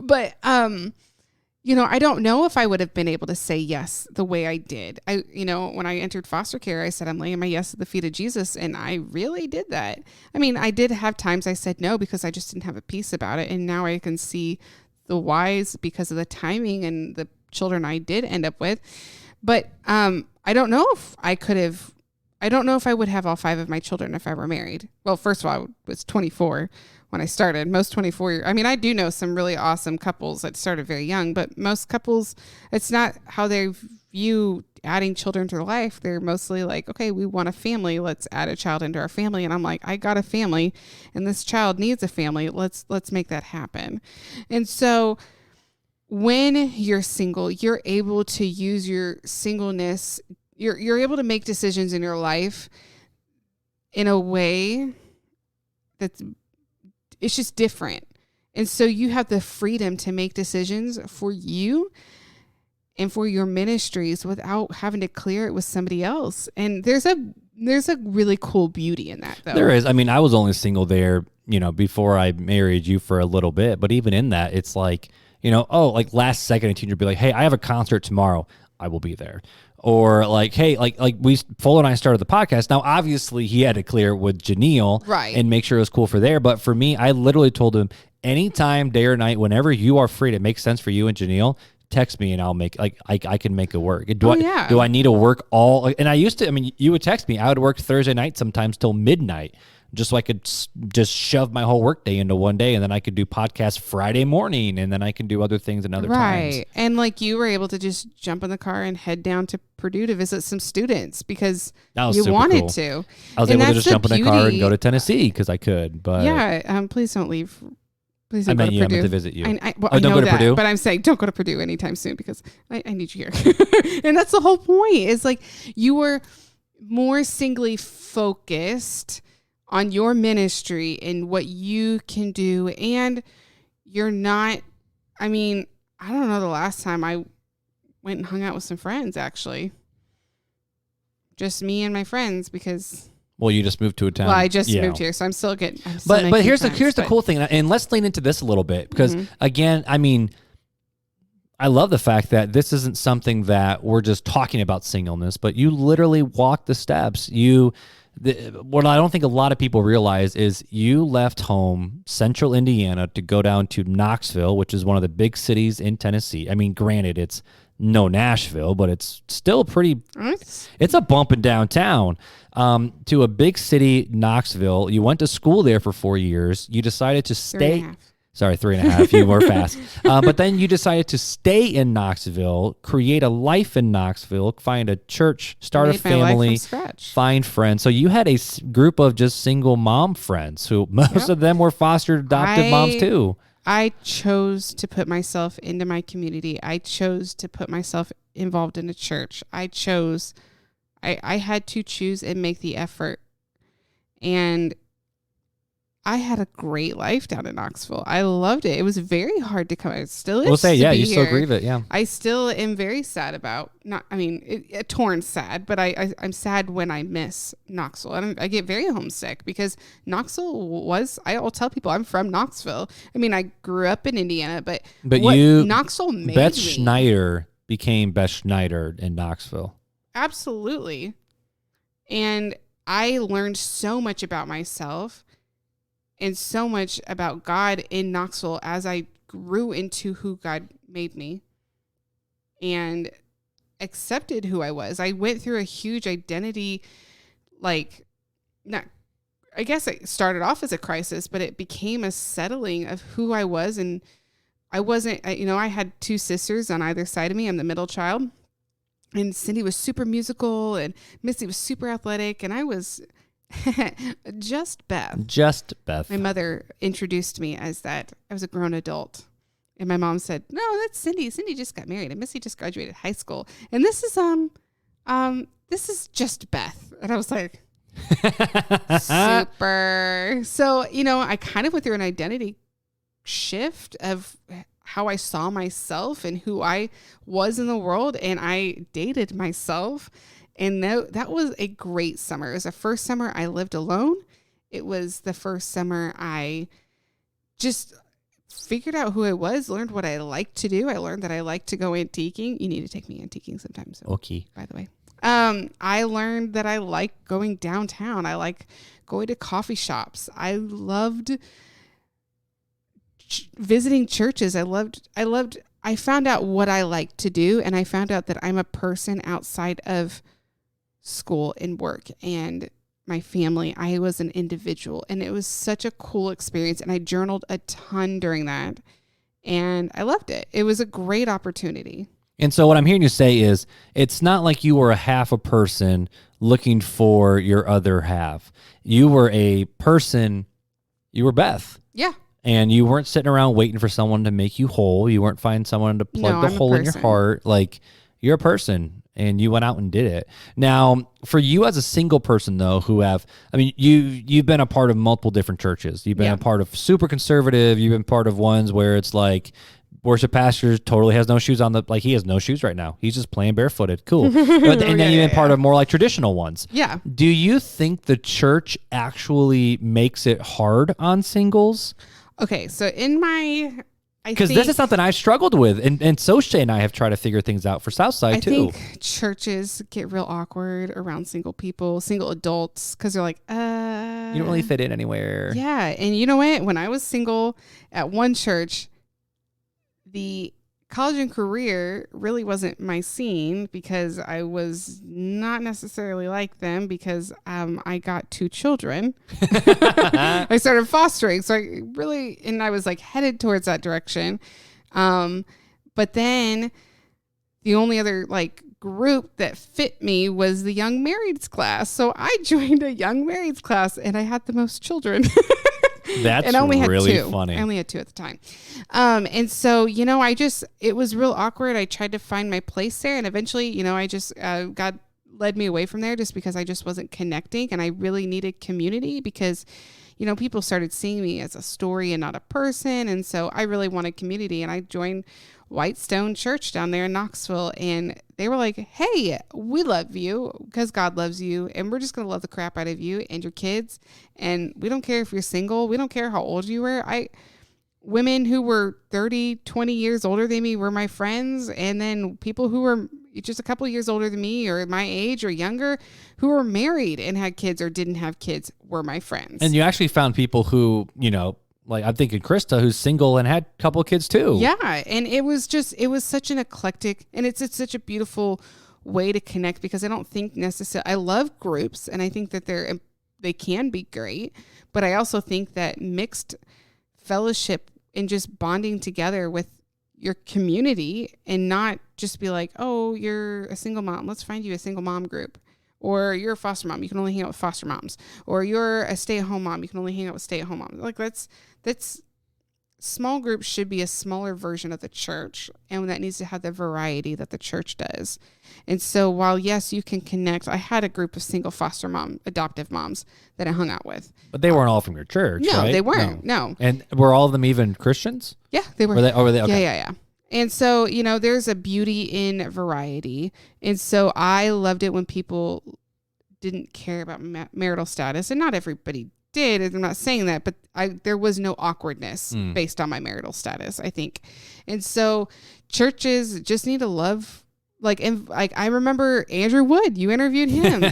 But, I don't know if I would have been able to say yes the way I did. When I entered foster care, I said, I'm laying my yes at the feet of Jesus. And I really did that. I mean, I did have times I said no because I just didn't have a peace about it. And now I can see the whys because of the timing and the children I did end up with. But I don't know if I don't know if I would have all 5 of my children if I were married. Well, first of all, I was 24 when I started. Most 24 I do know some really awesome couples that started very young, but most couples, it's not how they view adding children to their life. They're mostly like, okay, we want a family. Let's add a child into our family. And I'm like, I got a family and this child needs a family. Let's make that happen. And so when you're single, you're able to use your singleness. You're able to make decisions in your life in a way that's it's just different. And so you have the freedom to make decisions for you and for your ministries without having to clear it with somebody else. And there's a really cool beauty in that, though. There is. I mean, I was only single there, before I married you for a little bit. But even in that, it's like, like last second, a teenager would be like, hey, I have a concert tomorrow. I will be there. Or like, hey, like Fuller and I started the podcast. Now, obviously, he had to clear it with Janelle, right, and make sure it was cool for there. But for me, I literally told him, anytime, day or night, whenever you are free, it makes sense for you and Janelle, text me and I'll make I can make it work. Do I need to work all? And I used to. I mean, you would text me. I would work Thursday night sometimes till midnight, just so I could just shove my whole workday into one day, and then I could do podcasts Friday morning, and then I can do other things another times. Right. And like you were able to just jump in the car and head down to Purdue to visit some students because you wanted cool. to. I was able to just jump in the car and go to Tennessee because I could. But yeah, please don't leave. Please don't go to Purdue. I meant to visit you. I know go to that, Purdue? but I'm saying don't go to Purdue anytime soon because I need you here. And that's the whole point. Is like you were more singly focused on your ministry and what you can do. And you're not, I don't know the last time I went and hung out with some friends, actually. Just me and my friends because... Well, you just moved to a town. Well, I just moved here, so I'm still getting... But here's the cool thing, and let's lean into this a little bit because, again, I love the fact that this isn't something that we're just talking about singleness, but you literally walk the steps. What I don't think a lot of people realize is you left home, central Indiana, to go down to Knoxville, which is one of the big cities in Tennessee. I mean, granted, it's no Nashville, but it's still it's a bumping downtown. To a big city, Knoxville. You went to school there for 4 years. You decided to stay. 3.5. You were fast. But then you decided to stay in Knoxville, create a life in Knoxville, find a church, start a family, find friends. So you had a group of just single mom friends who most of them were foster adopted moms too. I chose to put myself into my community. I chose to put myself involved in a church. I had to choose and make the effort. And I had a great life down in Knoxville. I loved it. It was very hard to come. It still is. We'll say, you still grieve it. Yeah. I still am very sad about torn sad, but I'm sad when I miss Knoxville. And I get very homesick because Knoxville I'll tell people I'm from Knoxville. I grew up in Indiana, but Knoxville made Beth me. Schneider became Beth Schneider in Knoxville. Absolutely. And I learned so much about myself and so much about God in Knoxville as I grew into who God made me and accepted who I was. I went through a huge identity, I guess it started off as a crisis, but it became a settling of who I was. And I wasn't, I had 2 sisters on either side of me. I'm the middle child. And Cindy was super musical and Missy was super athletic. And I was... Just Beth. My mother introduced me as that. I was a grown adult. And my mom said, no, that's Cindy. Cindy just got married and Missy just graduated high school. And this is just Beth. And I was like, super. So, I kind of went through an identity shift of how I saw myself and who I was in the world. And I dated myself. And that was a great summer. It was the first summer I lived alone. It was the first summer I just figured out who I was, learned what I liked to do. I learned that I like to go antiquing. You need to take me antiquing sometimes. So, Okay. by the way. I learned that I like going downtown. I like going to coffee shops. I loved visiting churches. I found out what I like to do, and I found out that I'm a person outside of school and work and my family. I was an individual, and it was such a cool experience, and I journaled a ton during that, and I loved it. It was a great opportunity. And so what I'm hearing you say is it's not like you were a half a person looking for your other half. You were a person, you were Beth. Yeah. And you weren't sitting around waiting for someone to make you whole. You weren't finding someone to plug the hole in your heart. Like, you're a person, and you went out and did it. Now, for you as a single person, though, you've been a part of multiple different churches. You've been a part of super conservative. You've been part of ones where it's like, worship pastor totally has no shoes on he has no shoes right now. He's just playing barefooted. Cool. And then you've been part of more like traditional ones. Yeah. Do you think the church actually makes it hard on singles? Okay, so because this is something I've struggled with, and so Shay and I have tried to figure things out for Southside too. I think churches get real awkward around single people, single adults, because they're like, you don't really fit in anywhere. Yeah, and you know what? When I was single at one church, the college and career really wasn't my scene because I was not necessarily like them because I got 2 children. I started fostering. So I was like headed towards that direction. But then the only other like group that fit me was the young marrieds class. So I joined a young marrieds class and I had the most children. That's and I only really had 2. funny. I only had 2 at the time. And so, it was real awkward. I tried to find my place there. And eventually, God led me away from there just because I just wasn't connecting. And I really needed community because, people started seeing me as a story and not a person. And so I really wanted community. And I joined Whitestone Church down there in Knoxville. And they were like, hey, we love you because God loves you. And we're just going to love the crap out of you and your kids. And we don't care if you're single. We don't care how old you were. Women who were 30, 20 years older than me were my friends. And then people who were just a couple of years older than me or my age or younger who were married and had kids or didn't have kids were my friends. And you actually found people who, like I'm thinking Krista, who's single and had a couple of kids too. Yeah. And it was such an eclectic, and it's such a beautiful way to connect because I don't think necessarily, I love groups and I think that they can be great, but I also think that mixed fellowship and just bonding together with your community and not just be like, oh, you're a single mom, let's find you a single mom group. Or you're a foster mom, you can only hang out with foster moms. Or you're a stay-at-home mom, you can only hang out with stay-at-home moms. Like that's small groups should be a smaller version of the church, and that needs to have the variety that the church does. And so while, yes, you can connect, I had a group of single adoptive moms that I hung out with. But they weren't all from your church, no, right? They weren't, no. And were all of them even Christians? Yeah, they were. Were they okay. Yeah. And so, there's a beauty in variety. And so I loved it when people didn't care about marital status, and not everybody did. I'm not saying that, but there was no awkwardness based on my marital status, I think. And so churches just need to love, I remember Andrew Wood, you interviewed him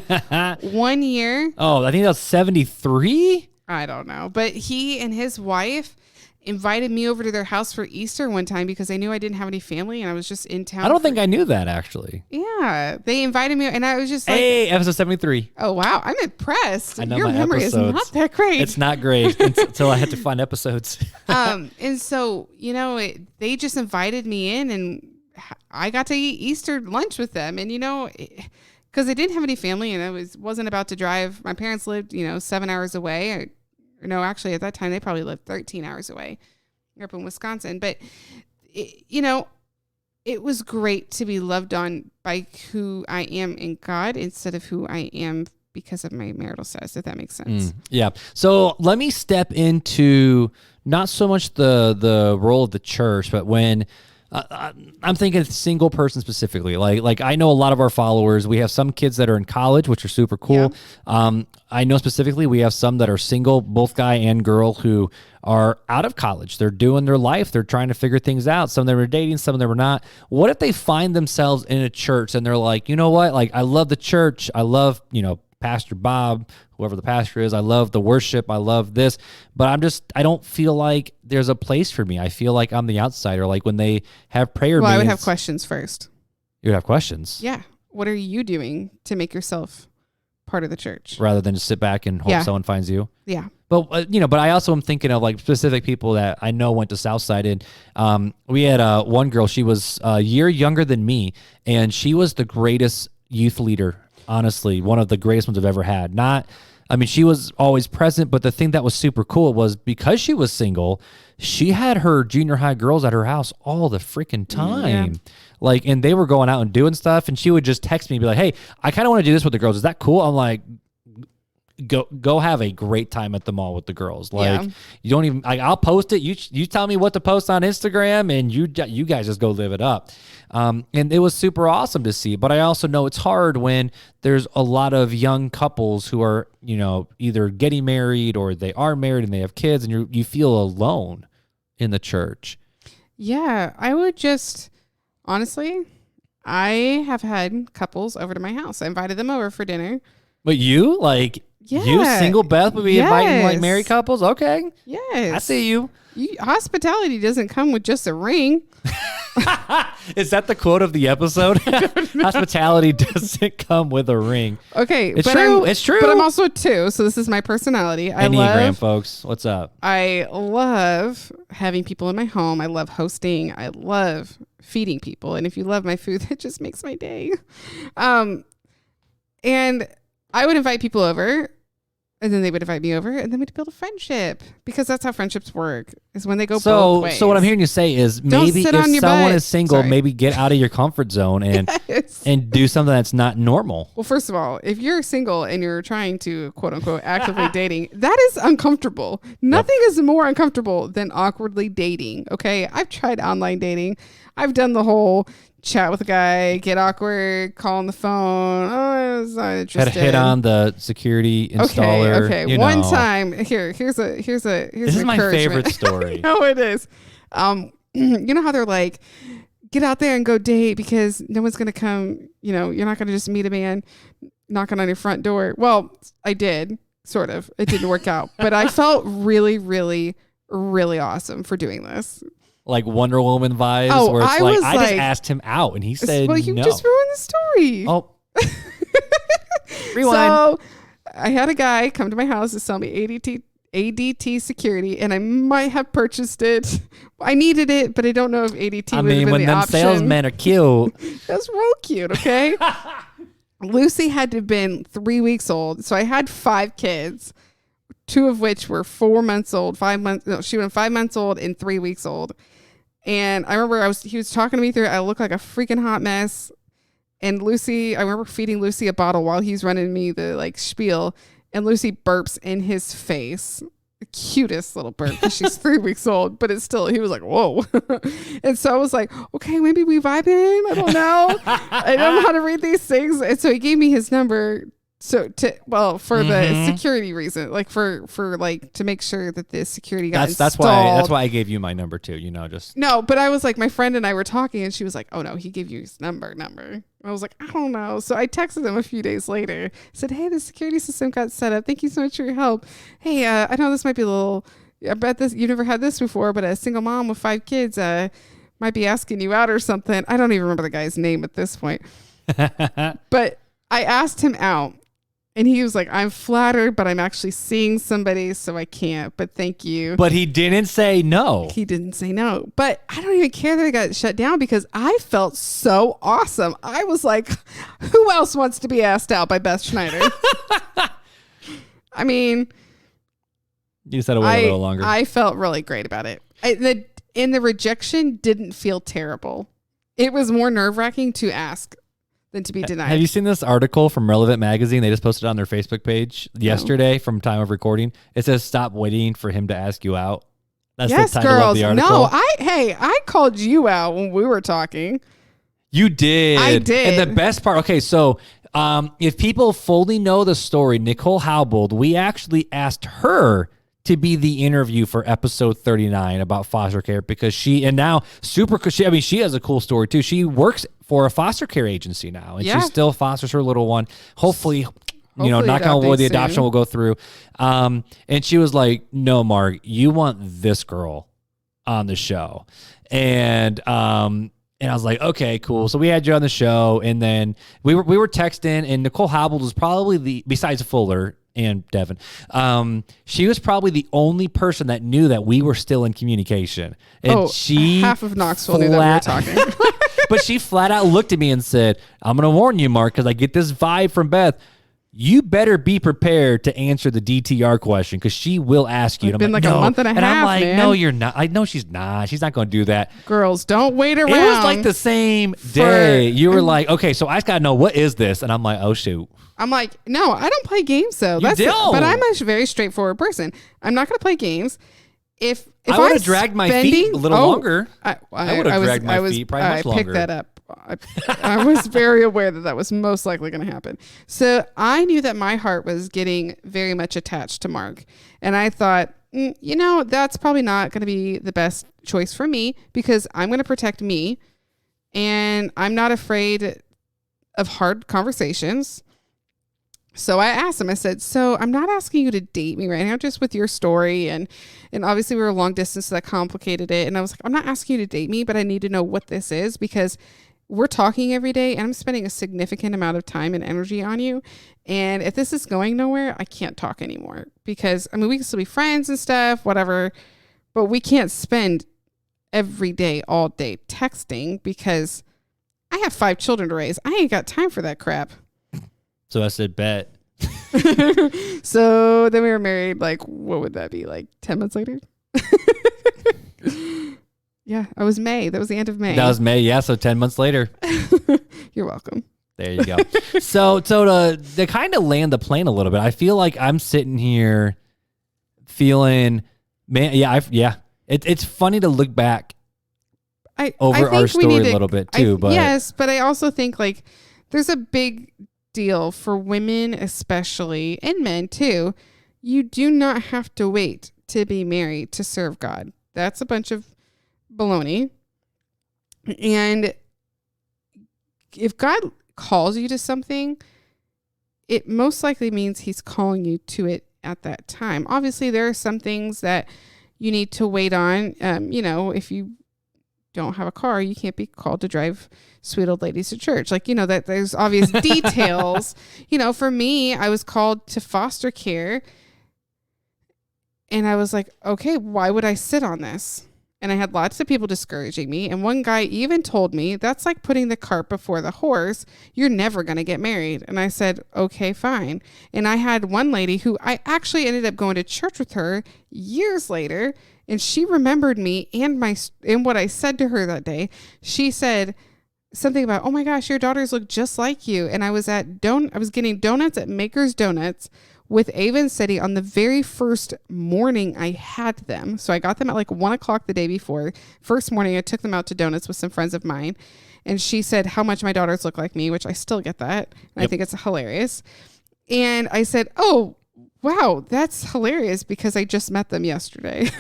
1 year. Oh, I think that was 73. I don't know, but he and his wife invited me over to their house for Easter one time because they knew I didn't have any family and I was just in town. I don't think I knew that actually. Yeah. They invited me and I was just like, hey, episode 73. Oh, wow. I'm impressed. I know your my memory episodes. is not that great. It's not great until I had to find episodes. And so, they just invited me in and I got to eat Easter lunch with them. And, because they didn't have any family and I wasn't about to drive. My parents lived, 7 hours away. No, actually, at that time, they probably lived 13 hours away. I grew up in Wisconsin. But, it was great to be loved on by who I am in God instead of who I am because of my marital status, if that makes sense. Yeah. So let me step into not so much the role of the church, but when I'm thinking single person specifically. Like I know a lot of our followers. We have some kids that are in college, which are super cool. Yeah. I know specifically we have some that are single, both guy and girl, who are out of college. They're doing their life. They're trying to figure things out. Some of them are dating, some of them are not. What if they find themselves in a church and they're like, you know what? Like, I love the church. I love, Pastor Bob, whoever the pastor is. I love the worship. I love this, but I don't feel like there's a place for me. I feel like I'm the outsider. Like when they have prayer meetings. I would have questions first. You would have questions? Yeah. What are you doing to make yourself part of the church? Rather than just sit back and hope someone finds you? Yeah. But, but I also am thinking of like specific people that I know went to Southside. And we had one girl, she was a year younger than me, and she was the greatest youth leader. Honestly, one of the greatest ones I've ever had. She was always present, but the thing that was super cool was because she was single, she had her junior high girls at her house all the freaking time. Yeah. Like, and they were going out and doing stuff, and she would just text me and be like, hey, I kind of want to do this with the girls. Is that cool? I'm like, go have a great time at the mall with the girls. Like, you don't even, I'll post it. You tell me what to post on Instagram, and you guys just go live it up. And it was super awesome to see, but I also know it's hard when there's a lot of young couples who are, either getting married or they are married and they have kids, and you feel alone in the church. Yeah. I would honestly, I have had couples over to my house. I invited them over for dinner. But you, you single Beth would be inviting like married couples? Okay. Yes. I see you. Hospitality doesn't come with just a ring. Is that the quote of the episode? Hospitality doesn't come with a ring. Okay. It's true. It's true. But I'm also a 2, so this is my personality. Enneagram, folks. What's up? I love having people in my home. I love hosting. I love feeding people. And if you love my food, that just makes my day. And I would invite people over, and then they would invite me over, and then we'd build a friendship, because that's how friendships work, is when they go both ways. So what I'm hearing you say is maybe if someone is single, maybe get out of your comfort zone and and do something that's not normal. Well, first of all, if you're single and you're trying to quote unquote actively dating, that is uncomfortable. Nothing is more uncomfortable than awkwardly dating. Okay. I've tried online dating. I've done the whole chat with a guy, get awkward, call on the phone. Oh, I was not interested. Had hit on the security installer. Okay. One time, here's a This is my favorite story. No, it is. You know how they're like, get out there and go date because no one's gonna come. You're not gonna just meet a man knocking on your front door. Well, I did, sort of. It didn't work out, but I felt really, really, really awesome for doing this. Like Wonder Woman vibes, where it's I just asked him out and he said well, you just ruined the story. Oh. Rewind. So I had a guy come to my house to sell me ADT security, and I might have purchased it. I needed it, but I don't know if ADT would have been when the them option. salesmen are cute. That's real cute, okay? Lucy had to have been 3 weeks old, so I had 5 kids, 2 of which were 4 months old, 5 months. No, she was 5 months old and 3 weeks old. And I remember he was talking to me through it. I looked like a freaking hot mess. And I remember feeding Lucy a bottle while he's running me the spiel. And Lucy burps in his face. The cutest little burp, because she's 3 weeks old. But it's still, he was like, whoa. And so I was like, okay, maybe we vibe in. I don't know. I don't know how to read these things. And so he gave me his number. So for the security reason, to make sure that the security got installed. That's why I gave you my number too. No, but I was like, my friend and I were talking, and she was like, oh no, he gave you his number. And I was like, I don't know. So I texted him a few days later, said, hey, the security system got set up. Thank you so much for your help. Hey, I know this might be a little. I bet you've never had this before, but a single mom with 5 kids might be asking you out or something. I don't even remember the guy's name at this point. But I asked him out. And he was like, I'm flattered, but I'm actually seeing somebody, so I can't. But thank you. But he didn't say no. He didn't say no. But I don't even care that I got shut down, because I felt so awesome. I was like, who else wants to be asked out by Beth Schneider? I mean, you said it a little longer. I felt really great about it. The rejection didn't feel terrible. It was more nerve-wracking to ask than to be denied. Have you seen this article from Relevant Magazine? They just posted it on their Facebook page yesterday from time of recording. It says, stop waiting for him to ask you out. That's yes, the title girls. of the article. No, I called you out when we were talking. You did. I did. And the best part, okay, so if people fully know the story, Nicole Haubold, we actually asked her to be the interview for episode 39 about foster care because she has a cool story too. She works for a foster care agency now and she still fosters her little one. Hopefully knock on wood, the adoption will go through. And she was like, no, Marc, you want this girl on the show. And I was like, okay, cool. So we had you on the show, and then we were texting, and Nicole Haubold was probably besides Fuller and Devin, she was probably the only person that knew that we were still in communication. And half of Knoxville knew that we were talking. But she flat out looked at me and said, I'm going to warn you, Marc, because I get this vibe from Beth. You better be prepared to answer the DTR question because she will ask you. It's been like a month and a half, I'm like, man. no, you're not. I know she's not. She's not going to do that. Girls, don't wait around. It was like the same day. You were like, okay, so I just got to know, what is this? And I'm like, oh, shoot. I'm like, no, I don't play games, though. You don't. But I'm a very straightforward person. I'm not going to play games. If I would have dragged my feet a little longer. I would have dragged my feet probably much longer. I picked that up. I was very aware that was most likely going to happen. So I knew that my heart was getting very much attached to Marc. And I thought, that's probably not going to be the best choice for me because I'm going to protect me. And I'm not afraid of hard conversations. So I asked him, I said, so I'm not asking you to date me right now, just with your story. And obviously we were long distance, so that complicated it. And I was like, I'm not asking you to date me, but I need to know what this is because we're talking every day and I'm spending a significant amount of time and energy on you. And if this is going nowhere, I can't talk anymore because we can still be friends and stuff, whatever, but we can't spend every day, all day texting because I have 5 children to raise. I ain't got time for that crap. So I said, bet. So then we were married, like, what would that be, like 10 months later? Yeah, I was May. That was the end of May. That was May, yeah, so 10 months later. You're welcome. There you go. So to kind of land the plane a little bit, I feel like I'm sitting here feeling, man, it's funny to look back over our story a little bit too. But yes, but I also think like there's a big deal for women especially and men too. You do not have to wait to be married to serve God. That's a bunch of baloney. And if God calls you to something, it most likely means he's calling you to it at that time. Obviously, there are some things that you need to wait on. If you don't have a car, you can't be called to drive sweet old ladies to church. That there's obvious details. For me, I was called to foster care and I was like, okay, why would I sit on this? And I had lots of people discouraging me. And one guy even told me, that's like putting the cart before the horse. You're never going to get married. And I said, okay, fine. And I had one lady who I actually ended up going to church with her years later. And she remembered me and what I said to her that day. She said something about, oh my gosh, your daughters look just like you. And I was getting donuts at Maker's Donuts with Ava and City on the very first morning I had them. So I got them at like 1:00 the day before. First morning, I took them out to donuts with some friends of mine. And she said how much my daughters look like me, which I still get that. And I think it's hilarious. And I said, oh, wow, that's hilarious because I just met them yesterday.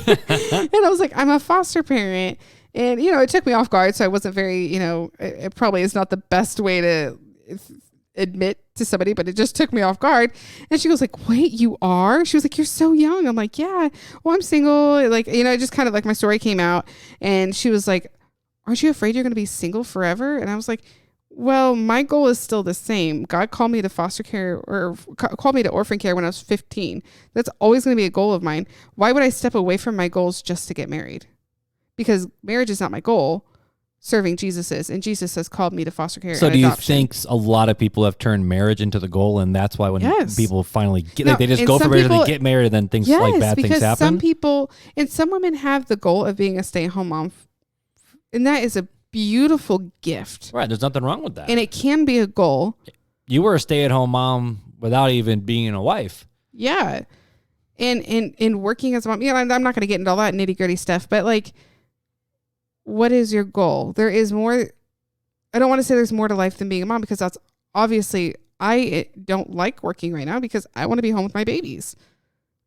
And I was like, I'm a foster parent. And, it took me off guard. So I wasn't very, it probably is not the best way to admit to somebody, but it just took me off guard. And she was like, wait, you are? She was like, you're so young. I'm like, yeah, well, I'm single. Like, just kind of like my story came out. And she was like, aren't you afraid you're going to be single forever? And I was like, well, my goal is still the same. God called me to foster care or called me to orphan care when I was 15. That's always going to be a goal of mine. Why would I step away from my goals just to get married? Because marriage is not my goal. Serving Jesus is, and Jesus has called me to foster care. So and do you adoption. think a lot of people have turned marriage into the goal, and that's why when people finally get, they just and go for marriage people, and they get married, and then things like bad things happen? Some people and some women have the goal of being a stay-at-home mom, and that is a beautiful gift. Right, there's nothing wrong with that. And it can be a goal. You were a stay-at-home mom without even being a wife. Yeah. and working as a mom, I'm not going to get into all that nitty gritty stuff, but like, what is your goal? There is more. I don't want to say there's more to life than being a mom, because that's obviously, I don't like working right now because I want to be home with my babies.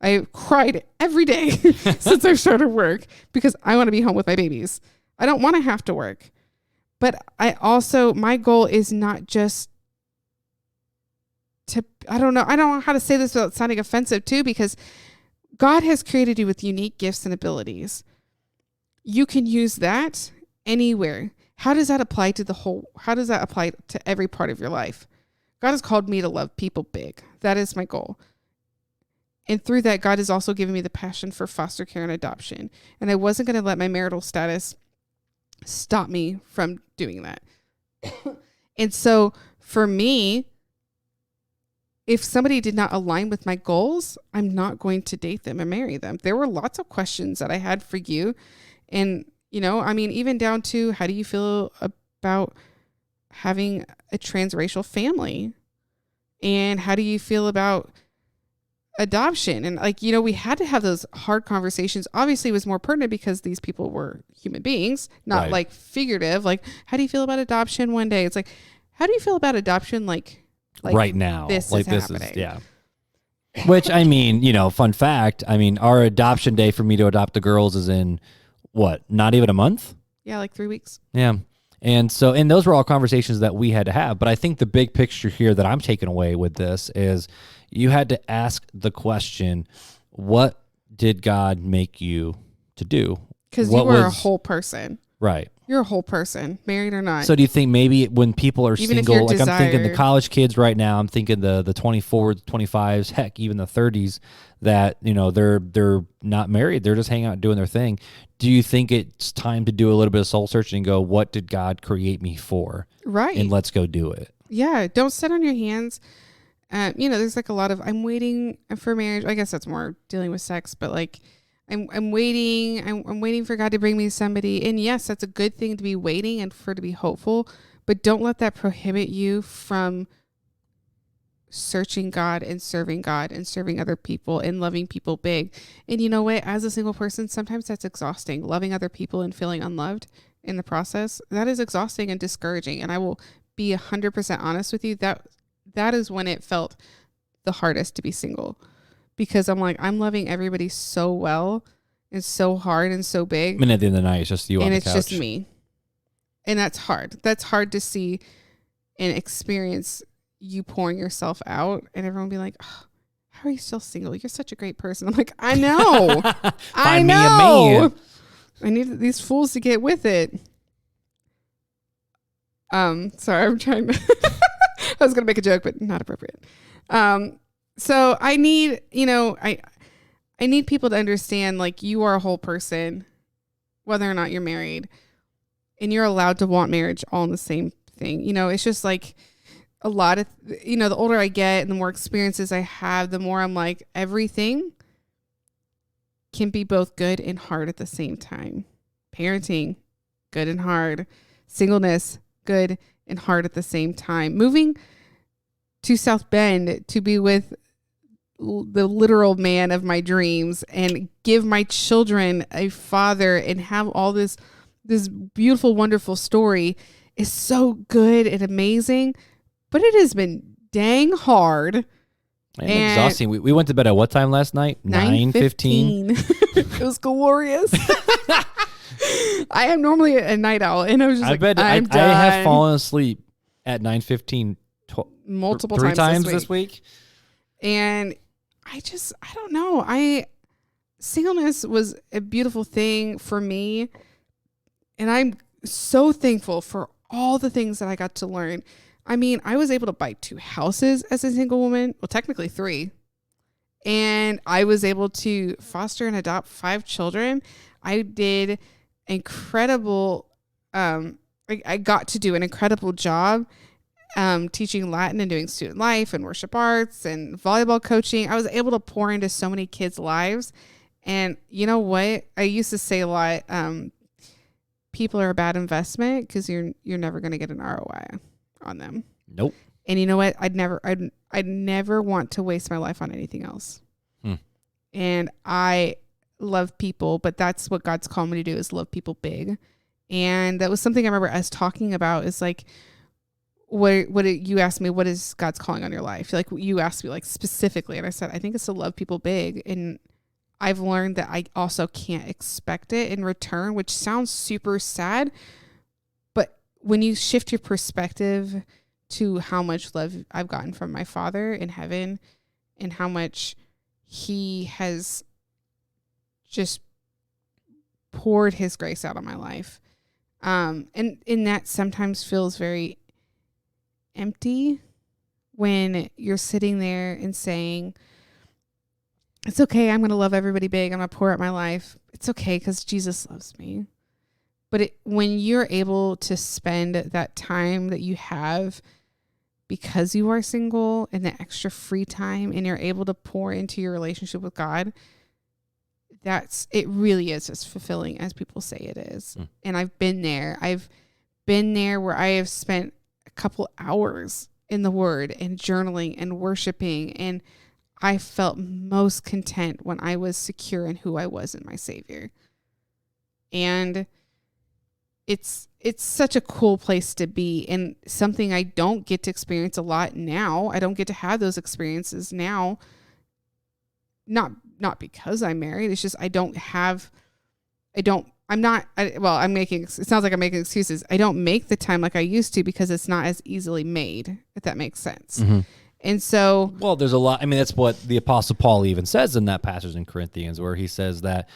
I cried every day since I started work because I want to be home with my babies. I don't want to have to work. But my goal is not just I don't know how to say this without sounding offensive too, because God has created you with unique gifts and abilities. You can use that anywhere. How does that apply to how does that apply to every part of your life? God has called me to love people big. That is my goal. And through that, God has also given me the passion for foster care and adoption. And I wasn't going to let my marital status stop me from doing that. And so for me, if somebody did not align with my goals, I'm not going to date them and marry them. There were lots of questions that I had for you. And, even down to, how do you feel about having a transracial family? And how do you feel about adoption? And we had to have those hard conversations. Obviously it was more pertinent because these people were human beings, not right. like figurative. Like, how do you feel about adoption one day? It's like, how do you feel about adoption? Like right now, this like is this happening. is, yeah. Which, fun fact, our adoption day for me to adopt the girls is in what? Not even a month? Yeah. Like 3 weeks. Yeah. And those were all conversations that we had to have. But I think the big picture here that I'm taking away with this is you had to ask the question, what did God make you to do? Because you were a whole person. Right. You're a whole person, married or not. So do you think maybe when people are Even single, like desired, I'm thinking the college kids right now, I'm thinking the 24s, 25s, heck, even the 30s, that, they're not married. They're just hanging out doing their thing. Do you think it's time to do a little bit of soul searching and go, what did God create me for? Right. And let's go do it. Yeah. Don't sit on your hands. There's like a lot of, I'm waiting for marriage. I guess that's more dealing with sex, but like, I'm waiting. I'm waiting for God to bring me somebody. And yes, that's a good thing to be waiting and to be hopeful, but don't let that prohibit you from searching God and serving other people and loving people big. And you know what? As a single person, sometimes that's exhausting. Loving other people and feeling unloved in the process, that is exhausting and discouraging. And I will be 100% honest with you. That is when it felt the hardest to be single. Because I'm like, I'm loving everybody so well and so hard and so big. And at the end of the night, it's just you on the couch. And it's just me. And that's hard. That's hard to see and experience, you pouring yourself out and everyone be like, oh, how are you still single? You're such a great person. I'm like, I know. I know. Me a man. I need these fools to get with it. Sorry, I'm trying to I was going to make a joke, but not appropriate. So I need, I need people to understand, like, you are a whole person, whether or not you're married, and you're allowed to want marriage all in the same thing. It's just like a lot of, the older I get and the more experiences I have, the more I'm like, everything can be both good and hard at the same time. Parenting, good and hard. Singleness, good and hard at the same time. Moving to South Bend to be with the literal man of my dreams and give my children a father and have all this beautiful, wonderful story is so good and amazing, but it has been dang hard and exhausting. We went to bed at what time last night? 9:15. It was glorious. I am normally a night owl, and I was just I have fallen asleep at 9:15 multiple three times this week. And I don't know. Singleness was a beautiful thing for me. And I'm so thankful for all the things that I got to learn. I mean, I was able to buy 2 houses as a single woman. Well, technically 3. And I was able to foster and adopt 5 children. I did incredible. I got to do an incredible job teaching Latin and doing student life and worship arts and volleyball coaching. I was able to pour into so many kids' lives. And you know what? I used to say a lot, people are a bad investment because you're never going to get an ROI on them. Nope. And you know what? I'd never want to waste my life on anything else. and I love people, but that's what God's called me to do, is love people big. And that was something I remember us talking about, is like, you asked me, what is God's calling on your life? Like, you asked me like specifically, and I said, I think it's to love people big. And I've learned that I also can't expect it in return, which sounds super sad. But when you shift your perspective to how much love I've gotten from my Father in heaven, and how much he has just poured his grace out on my life. And that sometimes feels very empty when you're sitting there and saying, it's okay, I'm going to love everybody big, I'm going to pour out my life. It's okay because Jesus loves me. But when you're able to spend that time that you have because you are single, and the extra free time, and you're able to pour into your relationship with God, it really is as fulfilling as people say it is. And I've been there where I have spent a couple hours in the Word and journaling and worshiping, and I felt most content when I was secure in who I was in my Savior. And it's such a cool place to be, and something I don't get to experience a lot now. I don't get to have those experiences now. Not because I'm married. It's just it sounds like I'm making excuses. I don't make the time like I used to because it's not as easily made, if that makes sense. Mm-hmm. And so, well, there's a lot. I mean, that's what the Apostle Paul even says in that passage in Corinthians, where he says that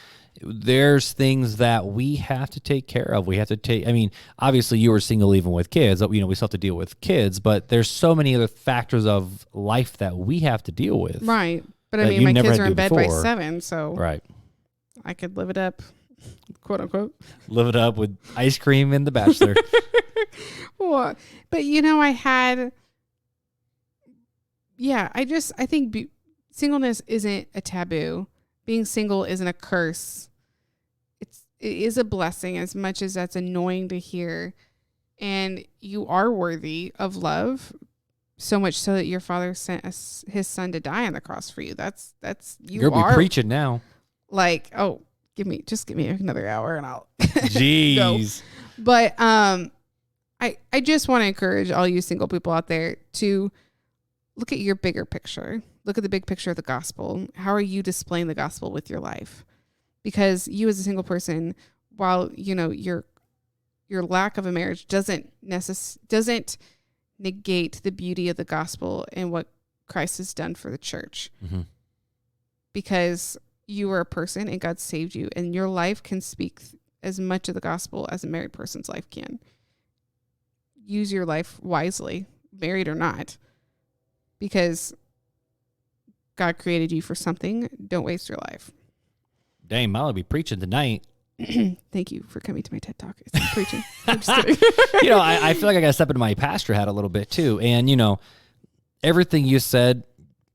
there's things that we have to take care of. We have to take, I mean, obviously you were single even with kids, we still have to deal with kids, but there's so many other factors of life that we have to deal with. Right. But I mean, my kids are in bed by 7, so right. I could live it up, quote unquote. Live it up with ice cream and The Bachelor. Well, but I think singleness isn't a taboo. Being single isn't a curse. It is a blessing, as much as that's annoying to hear. And you are worthy of love, so much so that your Father sent his Son to die on the cross for you. You'll be preaching now. Like, oh, give me another hour and I'll Jeez. go. But I just want to encourage all you single people out there to look at your bigger picture. Look at the big picture of the gospel. How are you displaying the gospel with your life? Because you as a single person, while your lack of a marriage doesn't negate the beauty of the gospel and what Christ has done for the church. Mm-hmm. Because you are a person and God saved you, and your life can speak as much of the gospel as a married person's life can. Use your life wisely, married or not, because God created you for something. Don't waste your life. Dang, Molly be preaching tonight. Thank you for coming to my TED Talk. It's preaching. I'm just kidding. I feel like I got to step into my pastor hat a little bit too. And, everything you said,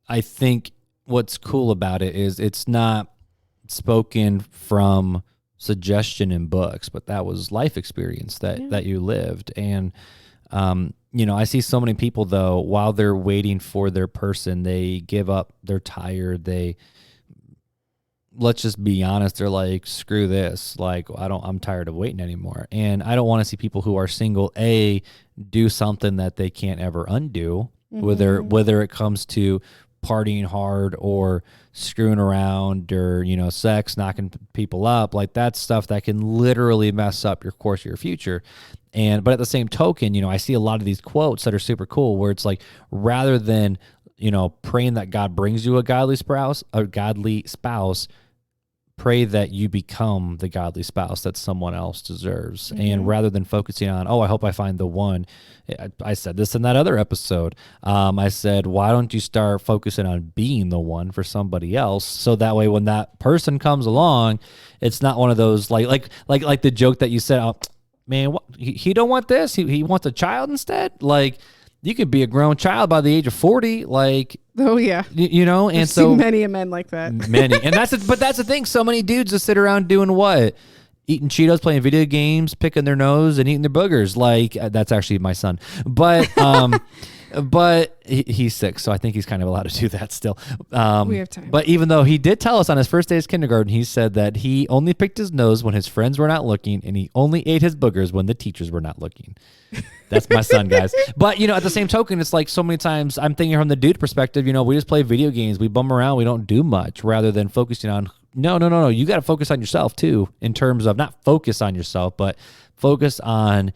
I think what's cool about it is it's not spoken from suggestion in books, but that was life experience that you lived. And, I see so many people, though, while they're waiting for their person, they give up, they're tired, let's just be honest, they're like, screw this, I'm tired of waiting anymore. And I don't want to see people who are single, do something that they can't ever undo, whether it comes to partying hard or screwing around or, sex, knocking people up, like that's stuff that can literally mess up your course of your future. But at the same token, I see a lot of these quotes that are super cool where it's like, rather than, praying that God brings you a godly spouse, pray that you become the godly spouse that someone else deserves. Mm-hmm. And rather than focusing on, I hope I find the one, I said this in that other episode. I said, why don't you start focusing on being the one for somebody else? So that way, when that person comes along, it's not one of those like the joke that you said, oh, man, he don't want this. He wants a child instead. Like, you could be a grown child by the age of 40. Like, oh yeah, and I've so seen many men like that. Many, and that's the thing. So many dudes just sit around doing what? Eating Cheetos, playing video games, picking their nose, and eating their boogers. Like, that's actually my son. But But he's 6, so I think he's kind of allowed to do that still. We have time. But even though he did tell us on his first day of kindergarten, he said that he only picked his nose when his friends were not looking, and he only ate his boogers when the teachers were not looking. That's my son, guys. But, at the same token, it's like so many times I'm thinking from the dude perspective, we just play video games. We bum around. We don't do much rather than focusing on, no. You got to focus on yourself too, in terms of not focus on yourself, but focus on,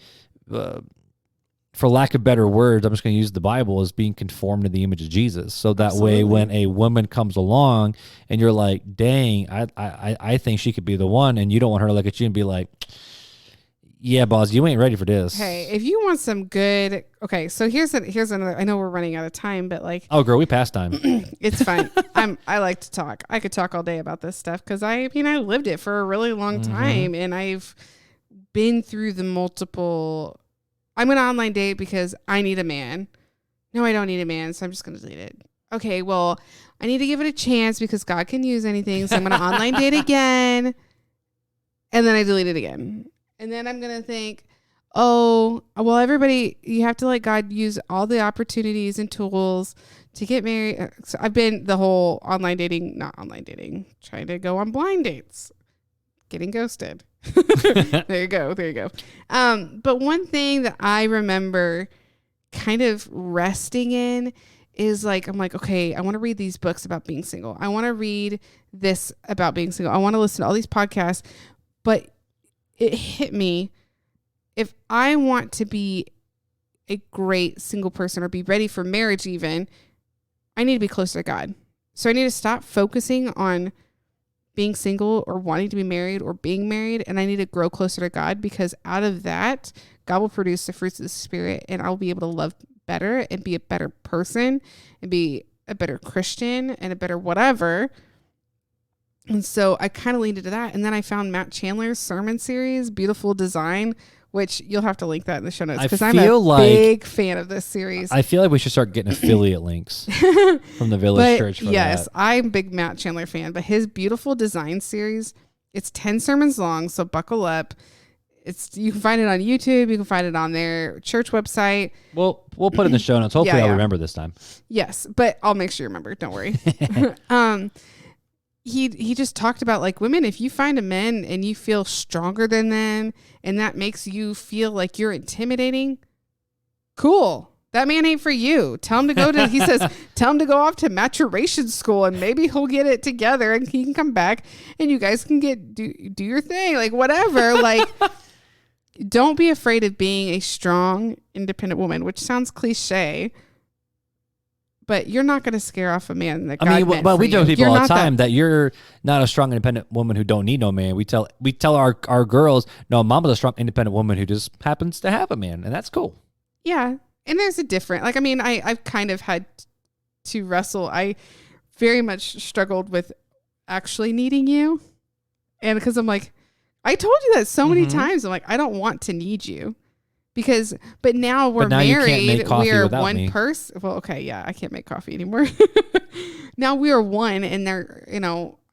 for lack of better words, I'm just going to use the Bible as being conformed to the image of Jesus. So that way, when a woman comes along and you're like, dang, I think she could be the one, and you don't want her to look at you and be like, yeah, boss, you ain't ready for this. Hey, if you want some good, okay, so here's another. I know we're running out of time, but like, oh, girl, we passed time. It's fine. I like to talk. I could talk all day about this stuff because I lived it for a really long time, and I've been through the multiple. I'm going to online date because I need a man. No, I don't need a man, so I'm just going to delete it. Okay, well, I need to give it a chance because God can use anything, so I'm going to online date again, and then I delete it again. And then I'm going to think, oh, well, everybody, you have to let God use all the opportunities and tools to get married. So I've been the whole not online dating, trying to go on blind dates, getting ghosted. There you go. But one thing that I remember kind of resting in is like, I'm like, okay, I want to read these books about being single. I want to read this about being single. I want to listen to all these podcasts, but it hit me. If I want to be a great single person or be ready for marriage even, I need to be closer to God. So I need to stop focusing on being single or wanting to be married or being married, and I need to grow closer to God, because out of that, God will produce the fruits of the Spirit, and I'll be able to love better and be a better person and be a better Christian and a better whatever. And so I kind of leaned into that. And then I found Matt Chandler's sermon series, Beautiful Design, which you'll have to link that in the show notes because I'm a big fan of this series. I feel like we should start getting affiliate links from the Village Church for yes, that. I'm a big Matt Chandler fan, but his Beautiful Design series, it's 10 sermons long, so buckle up. You can find it on YouTube. You can find it on their church website. We'll put it in the show notes. Hopefully I'll remember this time. Yes, but I'll make sure you remember. Don't worry. He just talked about, like, women, if you find a man and you feel stronger than them and that makes you feel like you're intimidating, cool. That man ain't for you. Tell him to go go off to maturation school and maybe he'll get it together and he can come back and you guys can do your thing, like whatever. Like, don't be afraid of being a strong, independent woman, which sounds cliche, but you're not going to scare off a man that God meant for you. But we tell people all the time that you're not a strong, independent woman who don't need no man. We tell our girls, no, mama's a strong, independent woman who just happens to have a man, and that's cool. Yeah, and there's a different, like, I mean, I've kind of had to wrestle. I very much struggled with actually needing you, and because I'm like, I told you that so many times. I'm like, I don't want to need you. But now we're married. We are one person. Well, okay, yeah, I can't make coffee anymore. Now we are one, and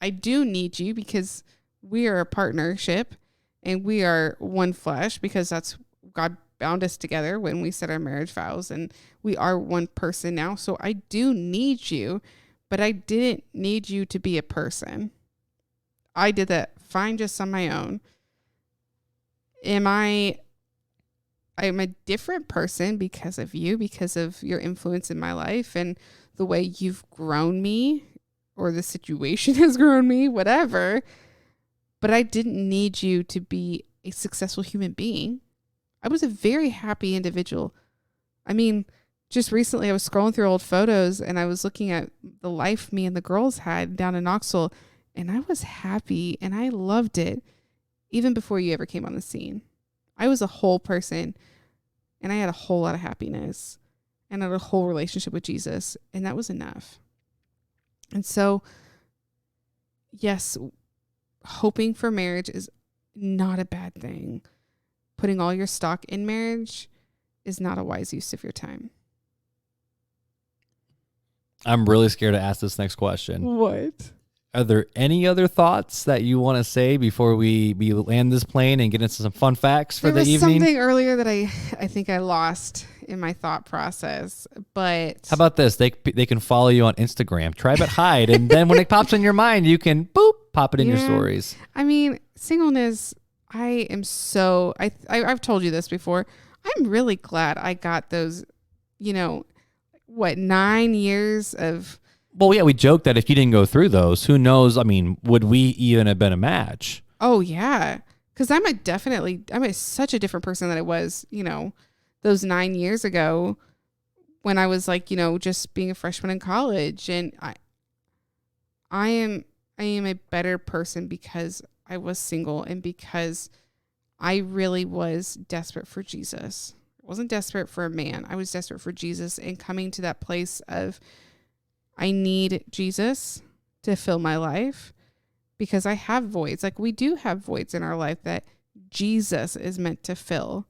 I do need you because we are a partnership, and we are one flesh because that's God bound us together when we said our marriage vows, and we are one person now. So I do need you, but I didn't need you to be a person. I did that fine just on my own. I'm a different person because of you, because of your influence in my life and the way you've grown me, or the situation has grown me, whatever. But I didn't need you to be a successful human being. I was a very happy individual. I mean, just recently I was scrolling through old photos and I was looking at the life me and the girls had down in Knoxville, and I was happy and I loved it even before you ever came on the scene. I was a whole person, and I had a whole lot of happiness and had a whole relationship with Jesus, and that was enough. And so, yes, hoping for marriage is not a bad thing. Putting all your stock in marriage is not a wise use of your time. I'm really scared to ask this next question. What? Are there any other thoughts that you want to say before we land this plane and get into some fun facts for the evening? There was something earlier that I think I lost in my thought process. But how about this? They can follow you on Instagram. Try but hide, and then when it pops in your mind, you can pop it in your stories. I mean, singleness. I am so. I've told you this before. I'm really glad I got those. 9 years of. Well, yeah, we joked that if you didn't go through those, who knows? I mean, would we even have been a match? Oh yeah, because I'm such a different person than I was, those 9 years ago, when I was like, just being a freshman in college, and I am a better person because I was single and because I really was desperate for Jesus. I wasn't desperate for a man. I was desperate for Jesus, and coming to that place of I need Jesus to fill my life because I have voids. Like we do have voids in our life that Jesus is meant to fill.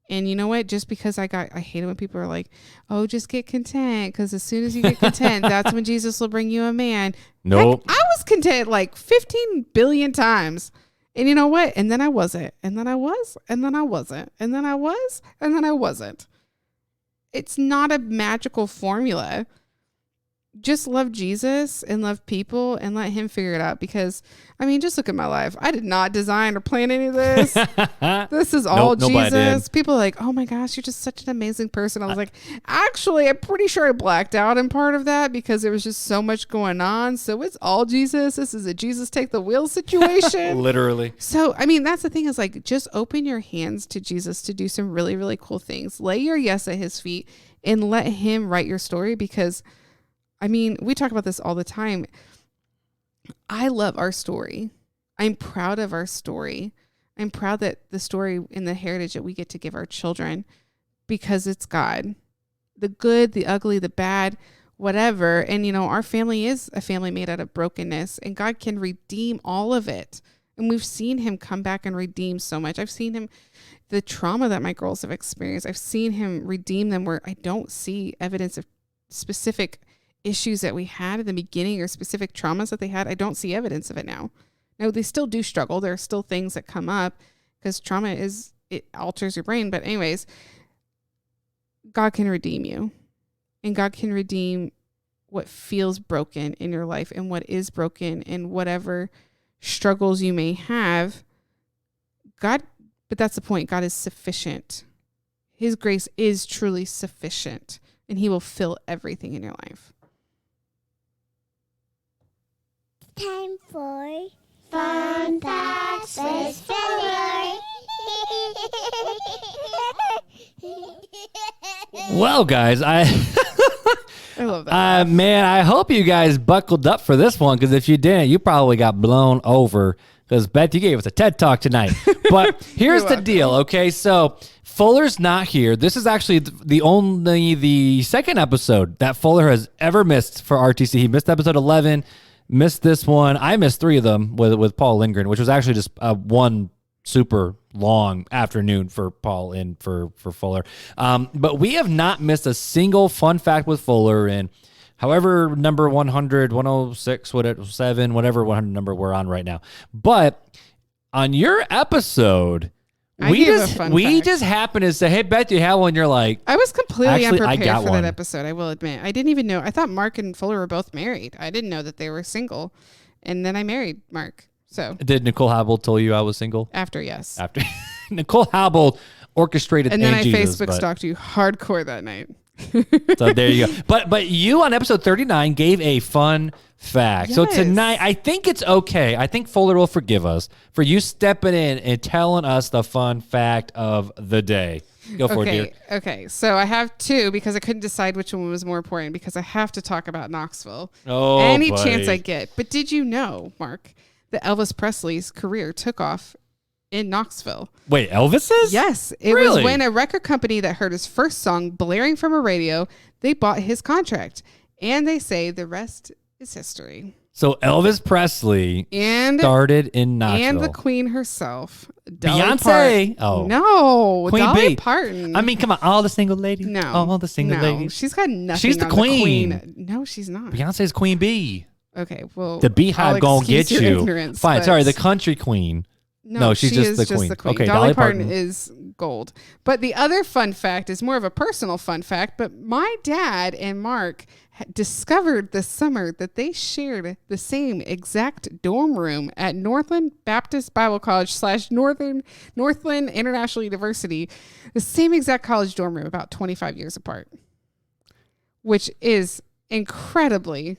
And you know what? Just because I hate it when people are like, oh, just get content. Because as soon as you get content, that's when Jesus will bring you a man. Nope. Heck, I was content like 15 billion times. And you know what? And then I wasn't. And then I was. And then I wasn't. And then I was. And then I wasn't. It's not a magical formula. Just love Jesus and love people and let him figure it out. Because, I mean, just look at my life. I did not design or plan any of this. This is all Jesus. People are like, oh my gosh, you're just such an amazing person. I was like, actually, I'm pretty sure I blacked out in part of that because there was just so much going on. So it's all Jesus. This is a Jesus take the wheel situation. Literally. So, I mean, that's the thing is like, just open your hands to Jesus to do some really, really cool things. Lay your yes at his feet and let him write your story because I mean, we talk about this all the time. I love our story. I'm proud of our story. I'm proud that the story and the heritage that we get to give our children because it's God. The good, the ugly, the bad, whatever. And, our family is a family made out of brokenness and God can redeem all of it. And we've seen him come back and redeem so much. I've seen him, the trauma that my girls have experienced, I've seen him redeem them where I don't see evidence of specific issues that we had at the beginning or specific traumas that they had. I don't see evidence of it now. No, they still do struggle. There are still things that come up because trauma it alters your brain. But anyways, God can redeem you and God can redeem what feels broken in your life and what is broken and whatever struggles you may have. God, but that's the point. God is sufficient. His grace is truly sufficient and he will fill everything in your life. Time for Fun Facts with Fuller. Well, guys, I love that. Man, I hope you guys buckled up for this one because if you didn't, you probably got blown over because Beth, you gave us a TED Talk tonight. But here's the deal, okay? So Fuller's not here. This is actually the second episode that Fuller has ever missed for RTC. He missed episode 11. Missed this one. I missed 3 of them with Paul Lindgren, which was actually just one super long afternoon for Paul and for Fuller. But we have not missed a single fun fact with Fuller in however number 100, 106, 7, whatever 100 number we're on right now. But on your episode, we just happened to say, hey, Beth, you have one. You're like, I was completely unprepared for one. that episode. I will admit. I didn't even know. I thought Marc and Fuller were both married. I didn't know that they were single. And then I married Marc. So did Nicole Habel tell you I was single? After, yes. After Nicole Habel orchestrated and then I Jesus, Facebook stalked you hardcore that night. So there you go. But you on episode 39 gave a fun fact. Yes. So tonight, I think it's okay. I think Fuller will forgive us for you stepping in and telling us the fun fact of the day. Go for it, dear. Okay. So I have 2 because I couldn't decide which one was more important because I have to talk about Knoxville. Oh, any buddy. chance I get. But did you know, Marc, that Elvis Presley's career took off in Knoxville? Wait, Elvis's? Yes. It was when a record company that heard his first song blaring from a radio, they bought his contract. And they say the rest is history. So Elvis Presley started in Knoxville. And the queen herself. Beyonce. Oh. No. Queen Dolly B. Parton. I mean, come on. All the single ladies. No. All the single ladies. She's got nothing. She's the on queen. The queen. No, she's not. Beyonce's Queen Bee. Okay, well. The Beehive I'll gonna get excuse your you. ignorance, Fine, but- sorry, the country queen. No, she's she just is the just queen. the queen. Okay, Dolly Dolly Parton Parton. is gold. But the other fun fact is more of a personal fun fact. But my dad and Marc discovered this summer that they shared the same exact dorm room at Northland Baptist Bible College / Northland International University. The same exact college dorm room, about 25 years apart, which is incredibly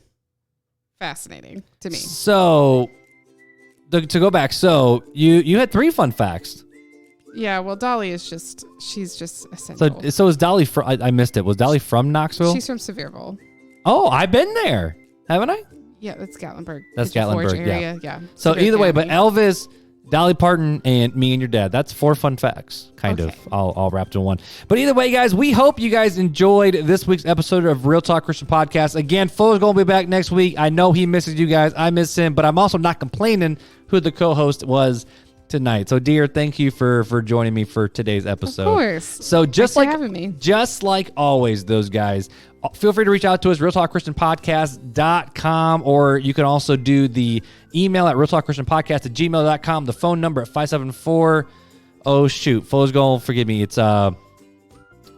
fascinating to me. So, to go back, so you had 3 fun facts. Yeah, well, Dolly is she's just essential. So is Dolly from, I missed it. Was Dolly from Knoxville? She's from Sevierville. Oh, I've been there. Haven't I? Yeah, that's Gatlinburg. That's Pigeon Forge Gatlinburg, area. Yeah. So Severe either way, but family. Elvis, Dolly Parton, and me and your dad. That's 4 fun facts, kind Okay. of, all wrapped in one. But either way, guys, we hope you guys enjoyed this week's episode of Real Talk Christian Podcast. Again, Flo's going to be back next week. I know he misses you guys. I miss him, but I'm also not complaining who the co-host was tonight. So, dear, thank you for joining me for today's episode. Of course. So just Thanks like for having me. just like always, those guys, feel free to reach out to us, realtalkchristianpodcast.com, or you can also do the email at realtalkchristianpodcast@gmail.com, the phone number at 574. Oh shoot, Flo's going to forgive me. It's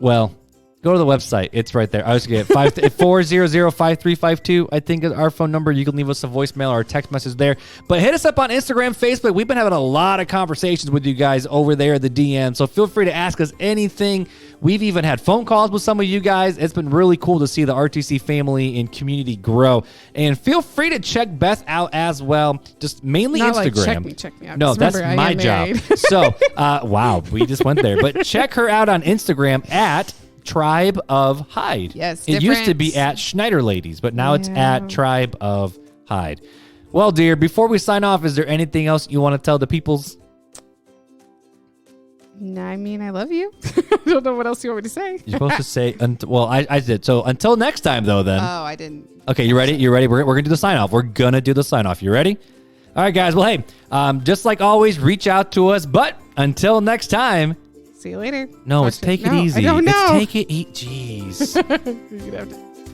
well, go to the website. It's right there. I was going to get 400-5352, I think is our phone number. You can leave us a voicemail or a text message there. But hit us up on Instagram, Facebook. We've been having a lot of conversations with you guys over there at the DM. So feel free to ask us anything. We've even had phone calls with some of you guys. It's been really cool to see the RTC family and community grow. And feel free to check Beth out as well. Just mainly Not Instagram. like check me out. No, Just that's remember, I my am job. married. So, wow, we just went there. But check her out on Instagram at Tribe of Hyde. Yes, it used to different. be at Schneider Ladies, but now it's Yeah. at Tribe of Hyde. Well, dear, before we sign off, is there anything else you want to tell the peoples? No, I mean, I love you. I don't know what else you want me to say. You're supposed to say, well, I did. So until next time, though, then. Oh, I didn't. Okay, you ready? You ready? We're going to do the sign off. We're going to do the sign off. You ready? All right, guys. Well, hey, just like always, reach out to us. But until next time. See you later. No, Talk it's to- take it No, easy. I don't know. It's take it easy. Jeez. You're gonna have to-